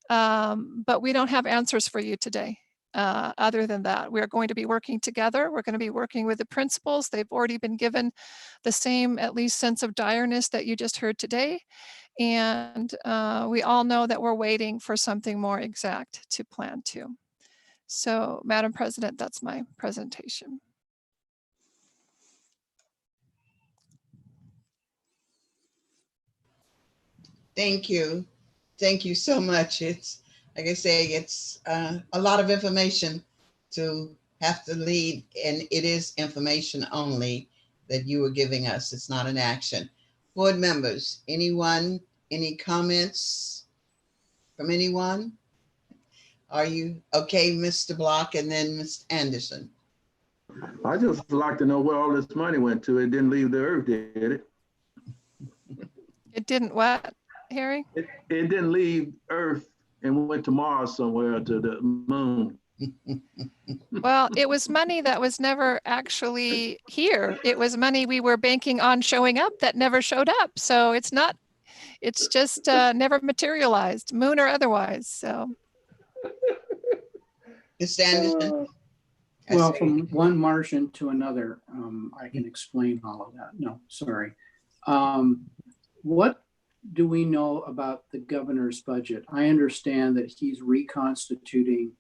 But we don't have answers for you today. Other than that, we are going to be working together. We're going to be working with the principals. They've already been given the same, at least, sense of direness that you just heard today. And we all know that we're waiting for something more exact to plan to. So, Madam President, that's my presentation. Thank you. Thank you so much. It's, like I say, it's a lot of information to have to lead, and it is information only that you are giving us. It's not an action. Board members, anyone, any comments from anyone? Are you okay, Mr. Block, and then Ms. Anderson? I just like to know where all this money went to. It didn't leave the earth, did it? It didn't what, Harry? It didn't leave Earth and went to Mars somewhere, to the moon. Well, it was money that was never actually here. It was money we were banking on showing up that never showed up. So it's just never materialized, moon or otherwise. So. Ms. Anderson? Well, from one Martian to another, I can explain all of that. No, sorry. What do we know about the governor's budget? I understand that he's reconstituting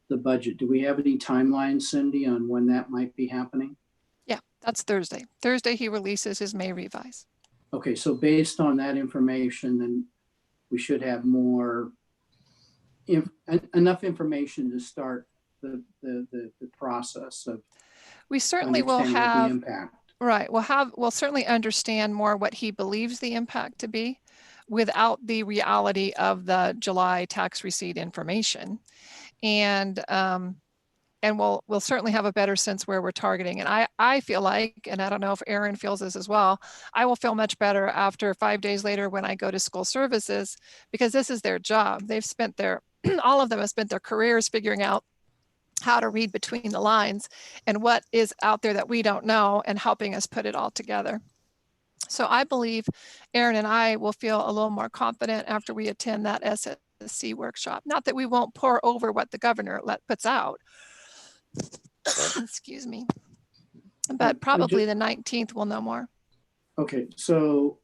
the budget. Do we have any timeline, Cindy, on when that might be happening? Yeah, that's Thursday. Thursday, he releases his May revise. Okay, so based on that information, then we should have more, enough information to start the process of. We certainly will have the impact. Right. We'll certainly understand more what he believes the impact to be without the reality of the July tax receipt information. And we'll certainly have a better sense where we're targeting. And I feel like, and I don't know if Aaron feels this as well, I will feel much better after 5 days later when I go to school services, because this is their job. They've spent all of them have spent their careers figuring out how to read between the lines and what is out there that we don't know, and helping us put it all together. So I believe Aaron and I will feel a little more confident after we attend that SSC workshop. Not that we won't pour over what the governor puts out, excuse me, but probably the 19th we'll know more. Okay, so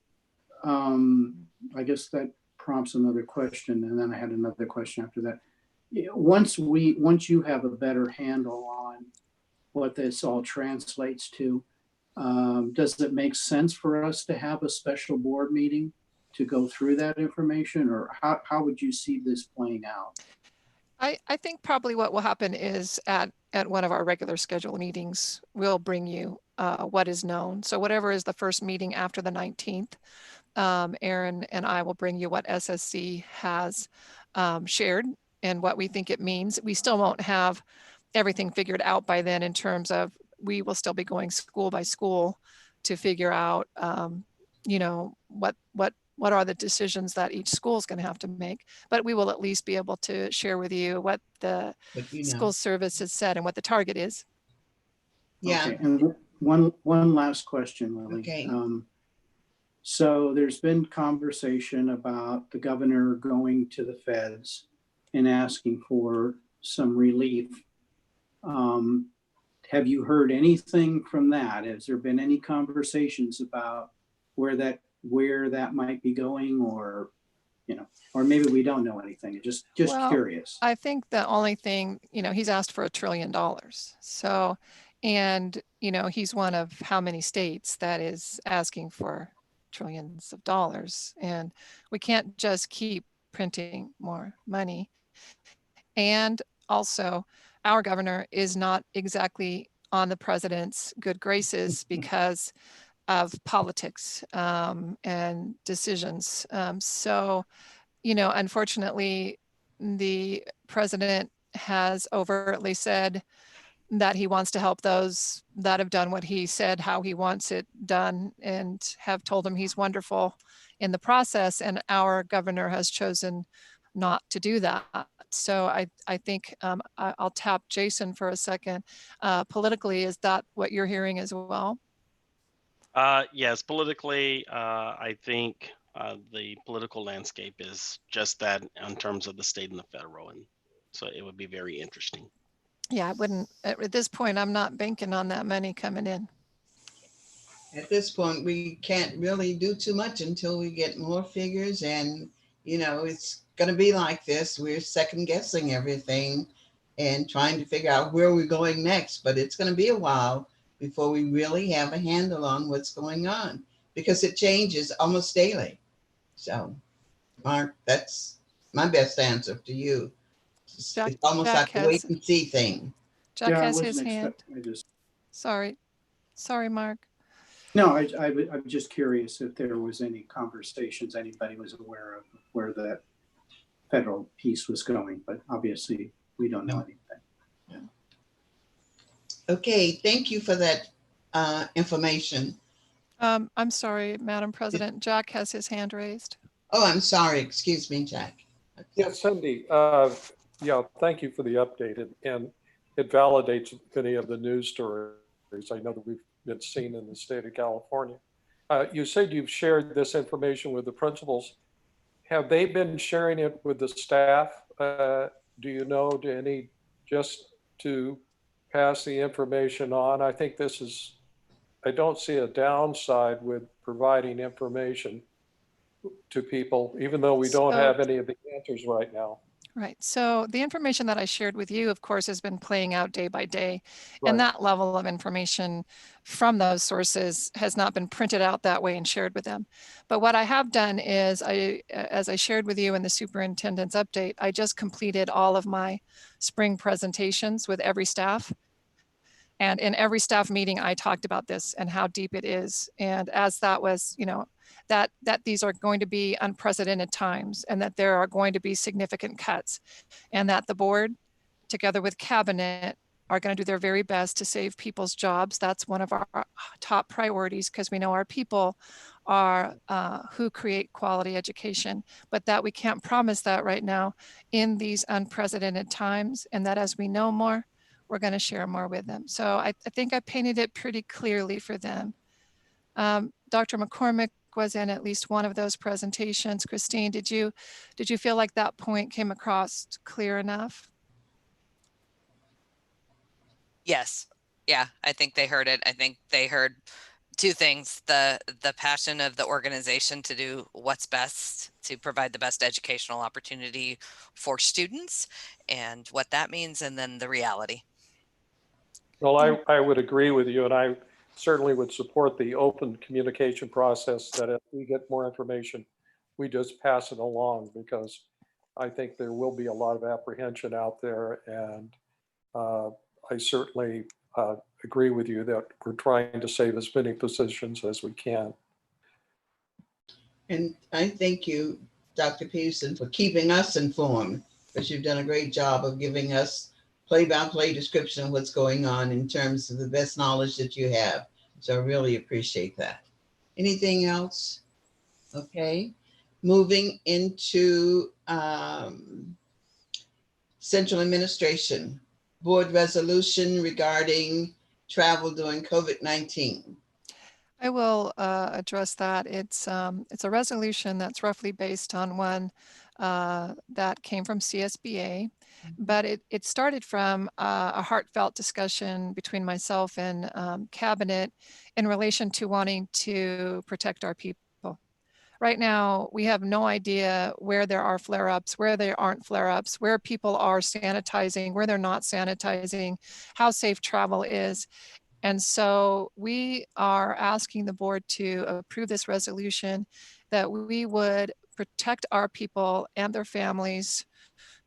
I guess that prompts another question, and then I had another question after that. Once you have a better handle on what this all translates to, does it make sense for us to have a special board meeting to go through that information, or how would you see this playing out? I think probably what will happen is at one of our regular scheduled meetings, we'll bring you what is known. So whatever is the first meeting after the 19th, Aaron and I will bring you what SSC has shared and what we think it means. We still won't have everything figured out by then, in terms of, we will still be going school by school to figure out, what are the decisions that each school is going to have to make. But we will at least be able to share with you what the school service has said and what the target is. Yeah. Okay. And one last question, Lily. Okay. So there's been conversation about the governor going to the feds and asking for some relief. Have you heard anything from that? Has there been any conversations about where that might be going, or maybe we don't know anything? Just curious. I think the only thing, he's asked for $1 trillion. So, and he's one of how many states that is asking for trillions of dollars, and we can't just keep printing more money. And also, our governor is not exactly on the president's good graces because of politics and decisions. So, unfortunately, the president has overtly said that he wants to help those that have done what he said, how he wants it done, and have told him he's wonderful in the process. And our governor has chosen not to do that. So I think I'll tap Jason for a second. Politically, is that what you're hearing as well? Yes, politically, I think the political landscape is just that in terms of the state and the federal, and so it would be very interesting. Yeah, I wouldn't, at this point, I'm not banking on that money coming in. At this point, we can't really do too much until we get more figures, and it's going to be like this. We're second guessing everything and trying to figure out where we're going next, but it's going to be a while before we really have a handle on what's going on, because it changes almost daily. So, Mark, that's my best answer to you. It's almost like a wait and see thing. Jack Yeah, I has his wasn't hand. expecting. Sorry, Mark. No, I'm just curious if there was any conversations anybody was aware of where that federal piece was going, but obviously we don't know anything. Yeah. Okay, thank you for that information. I'm sorry, Madam President. Jack has his hand raised. Oh, I'm sorry. Excuse me, Jack. Yeah, Cindy, yeah, thank you for the update. And it validates many of the news stories I know that we've been seeing in the state of California. You said you've shared this information with the principals. Have they been sharing it with the staff? Do you know, just to pass the information on? I think I don't see a downside with providing information to people, even though we don't have any of the answers right now. Right. So the information that I shared with you, of course, has been playing out day by day. Right. And that level of information from those sources has not been printed out that way and shared with them. But what I have done is, as I shared with you in the superintendent's update, I just completed all of my spring presentations with every staff. And in every staff meeting, I talked about this and how deep it is. And as that was, that these are going to be unprecedented times, and that there are going to be significant cuts, and that the board, together with cabinet, are going to do their very best to save people's jobs. That's one of our top priorities, because we know our people are who create quality education, but that we can't promise that right now in these unprecedented times, and that as we know more, we're going to share more with them. So I think I painted it pretty clearly for them. Dr. McCormick was in at least one of those presentations. Christine, did you feel like that point came across clear enough? Yes. Yeah, I think they heard it. I think they heard two things: the passion of the organization to do what's best to provide the best educational opportunity for students and what that means, and then the reality. Well, I would agree with you, and I certainly would support the open communication process, that if we get more information, we just pass it along, because I think there will be a lot of apprehension out there. And I certainly agree with you that we're trying to save as many positions as we can. And I thank you, Dr. Peterson, for keeping us informed, because you've done a great job of giving us play-by-play description of what's going on in terms of the best knowledge that you have. So I really appreciate that. Anything else? Okay. Moving into central administration, board resolution regarding travel during COVID-19. I will address that. It's a resolution that's roughly based on one that came from CSBA, but it started from a heartfelt discussion between myself and cabinet in relation to wanting to protect our people. Right now, we have no idea where there are flare-ups, where there aren't flare-ups, where people are sanitizing, where they're not sanitizing, how safe travel is. And so we are asking the board to approve this resolution, that we would protect our people and their families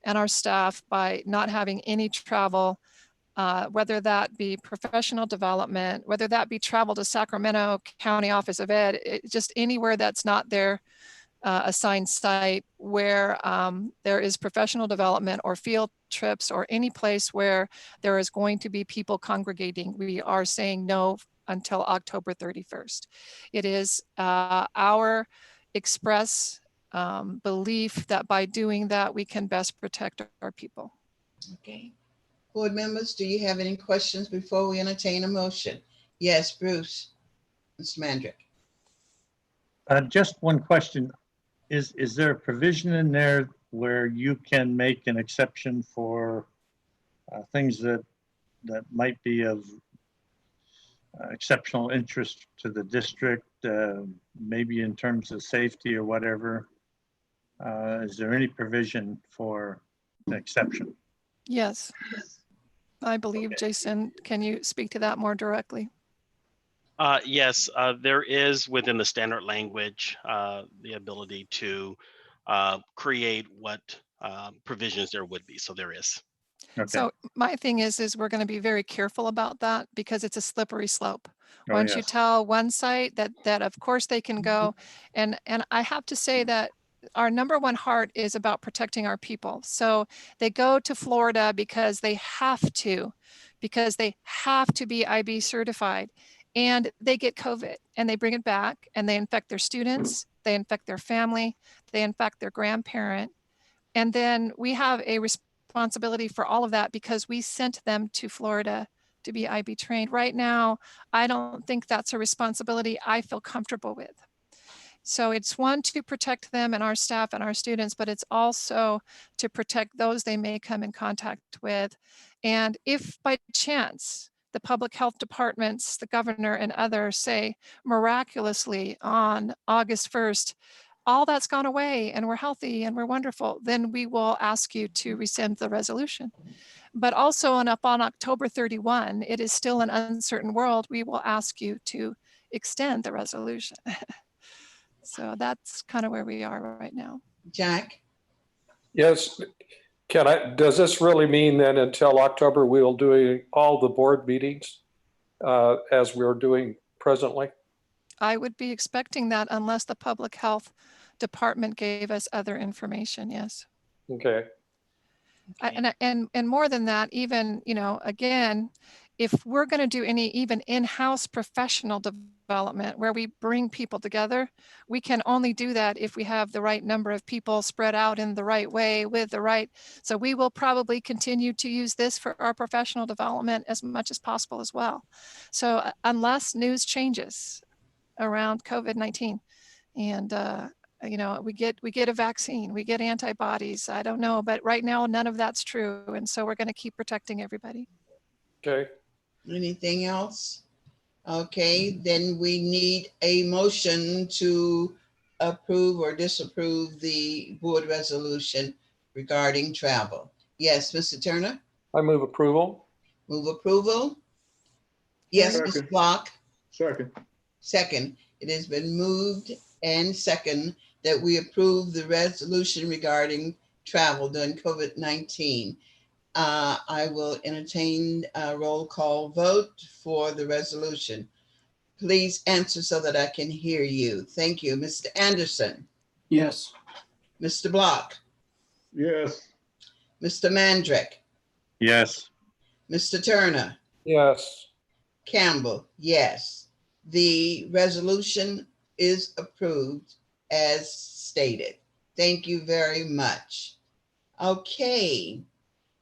and our staff by not having any travel, whether that be professional development, whether that be travel to Sacramento County Office of Ed, just anywhere that's not their assigned site, where there is professional development or field trips or any place where there is going to be people congregating. We are saying no until October 31st. It is our express belief that by doing that, we can best protect our people. Okay. Board members, do you have any questions before we entertain a motion? Yes, Bruce. Mr. Mandrick. Just one question. Is there a provision in there where you can make an exception for things that might be of exceptional interest to the district, maybe in terms of safety or whatever? Is there any provision for an exception? Yes, I believe, Okay. Jason, can you speak to that more directly? Yes, there is within the standard language the ability to create what provisions there would be. So there is. Okay. So my thing is we're going to be very careful about that because it's a slippery slope. Oh, Once you yes. tell one site that of course they can go, and I have to say that our number one heart is about protecting our people. So they go to Florida because they have to be IB certified, and they get COVID and they bring it back and they infect their students, they infect their family, they infect their grandparent. And then we have a responsibility for all of that because we sent them to Florida to be IB trained. Right now, I don't think that's a responsibility I feel comfortable with. So it's one, to protect them and our staff and our students, but it's also to protect those they may come in contact with. And if by chance the public health departments, the governor and others say miraculously on August 1st, all that's gone away and we're healthy and we're wonderful, then we will ask you to rescind the resolution. But also on October 31, it is still an uncertain world. We will ask you to extend the resolution. So that's kind of where we are right now. Jack? Yes. Does this really mean then until October, we'll do all the board meetings as we're doing presently? I would be expecting that unless the public health department gave us other information. Yes. Okay. And more than that, even, again, if we're going to do any even in-house professional development where we bring people together, we can only do that if we have the right number of people spread out in the right way with the right. So we will probably continue to use this for our professional development as much as possible as well. So unless news changes around COVID-19 and we get a vaccine, we get antibodies, I don't know, but right now none of that's true. And so we're going to keep protecting everybody. Okay. Anything else? Okay, then we need a motion to approve or disapprove the board resolution regarding travel. Yes, Mr. Turner? I move approval. Move approval? Yes, Second. Mr. Block? Second. Second. It has been moved and second that we approve the resolution regarding travel during COVID-19. I will entertain a roll call vote for the resolution. Please answer so that I can hear you. Thank you. Mr. Anderson? Yes. Mr. Block? Yes. Mr. Mandrick? Yes. Mr. Turner? Yes. Campbell? Yes. The resolution is approved as stated. Thank you very much. Okay.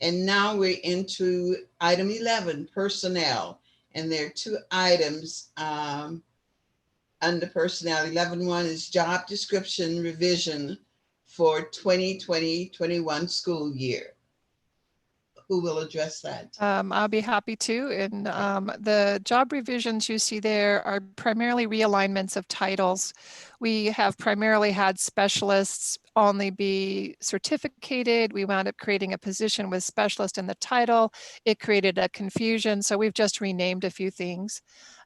And now we're into item 11, personnel. And there are two items under personnel. 11.1 is job description revision for 2020-21 school year. Who will address that? I'll be happy to. And the job revisions you see there are primarily realignments of titles. We have primarily had specialists only be certificated. We wound up creating a position with specialist in the title. It created a confusion. So we've just renamed a few things.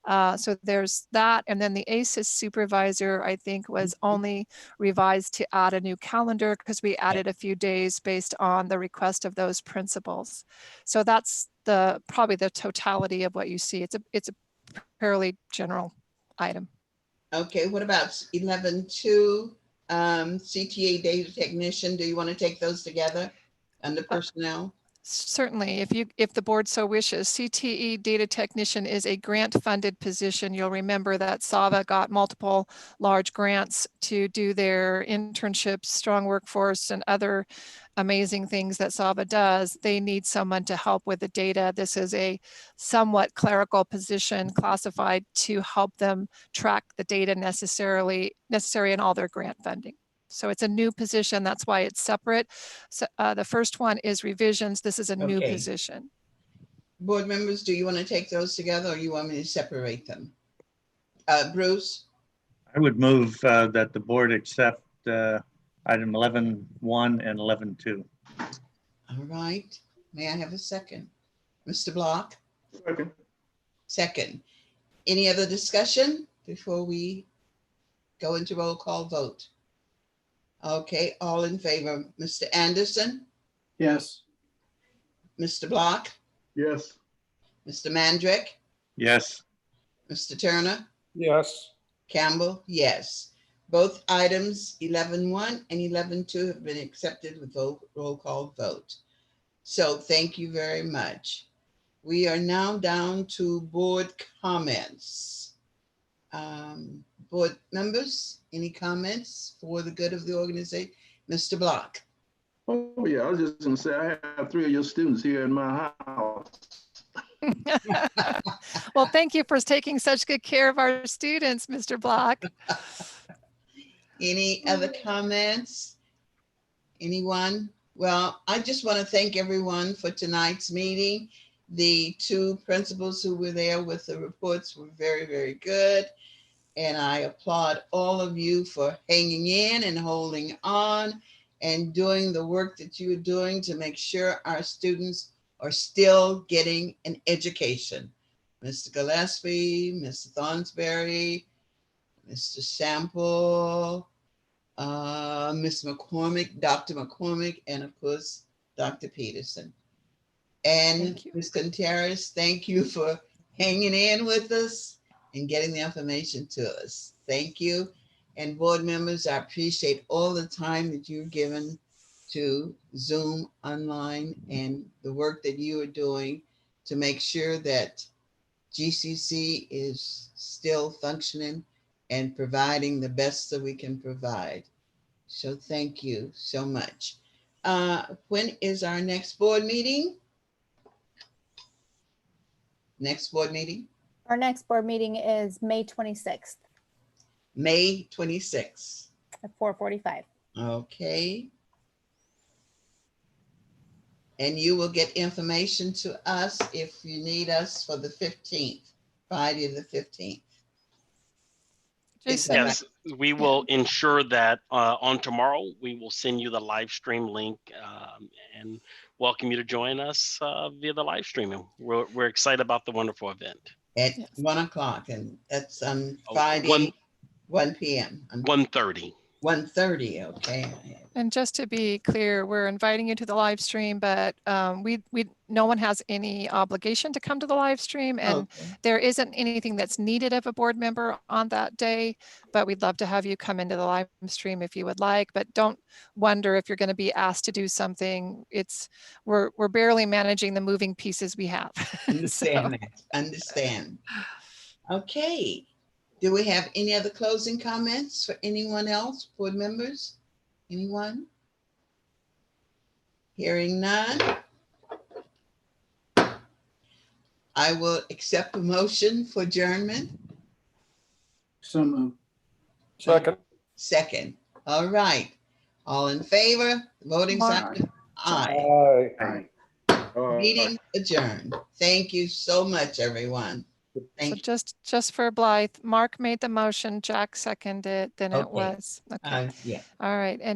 So there's that. And then the ACES supervisor, I think, was only revised to add a new calendar because we added a few days based on the request of those principals. So that's probably the totality of what you see. It's a fairly general item. Okay, what about 11.2, CTA data technician? Do you want to take those together under personnel? Certainly, if the board so wishes. CTE data technician is a grant-funded position. You'll remember that SAVA got multiple large grants to do their internships, strong workforce, and other amazing things that SAVA does. They need someone to help with the data. This is a somewhat clerical position classified to help them track the data necessary in all their grant funding. So it's a new position. That's why it's separate. So the first one is revisions. This is a new Okay. position. Board members, do you want to take those together or you want me to separate them? Bruce? I would move that the board accept item 11.1 and 11.2. All right. May I have a second? Mr. Block? Second. Second. Any other discussion before we go into roll call vote? Okay, all in favor. Mr. Anderson? Yes. Mr. Block? Yes. Mr. Mandrick? Yes. Mr. Turner? Yes. Campbell? Yes. Both items 11.1 and 11.2 have been accepted with roll call vote. So thank you very much. We are now down to board comments. Board members, any comments for the good of the organization? Mr. Block. Oh, yeah, I was just gonna say, I have 3 of your students here in my house. Well, thank you for taking such good care of our students, Mr. Block. Any other comments? Anyone? Well, I just want to thank everyone for tonight's meeting. The 2 principals who were there with the reports were very, very good. And I applaud all of you for hanging in and holding on and doing the work that you are doing to make sure our students are still getting an education. Mr. Gillespie, Mr. Thornsberry, Mr. Sample, Ms. McCormick, Dr. McCormick, and of course, Dr. Peterson. And Ms. Contreras, thank you for hanging in with us and getting the information to us. Thank you. And board members, I appreciate all the time that you've given to Zoom online and the work that you are doing to make sure that GCC is still functioning and providing the best that we can provide. So thank you so much. When is our next board meeting? Next board meeting? Our next board meeting is May 26th May 26th. at 4:45. Okay. And you will get information to us if you need us for the 15th, Friday the 15th. Jason, Yes, we will ensure that on tomorrow, we will send you the live stream link and welcome you to join us via the live streaming. We're excited about the wonderful event. At 1 o'clock, and that's on Friday, 1 p.m. 1:30. 1:30, okay. and just to be clear, we're inviting you to the live stream, but no one has any obligation to come to the live stream, and Okay. there isn't anything that's needed of a board member on that day, but we'd love to have you come into the live stream if you would like, but don't wonder if you're going to be asked to do something. We're barely managing the moving pieces we have. Understand that. Understand. Okay. Do we have any other closing comments for anyone else, board members? Anyone? Hearing none. I will accept a motion for adjournment. So moved. Second. Second. All right. All in favor? Voting sign. Aye. Aye. Meeting adjourned. Thank you so much, everyone. Thank So just for Blythe, Mark made the motion, Jack seconded it, then it Okay. was. Okay. you. Yeah. All right. And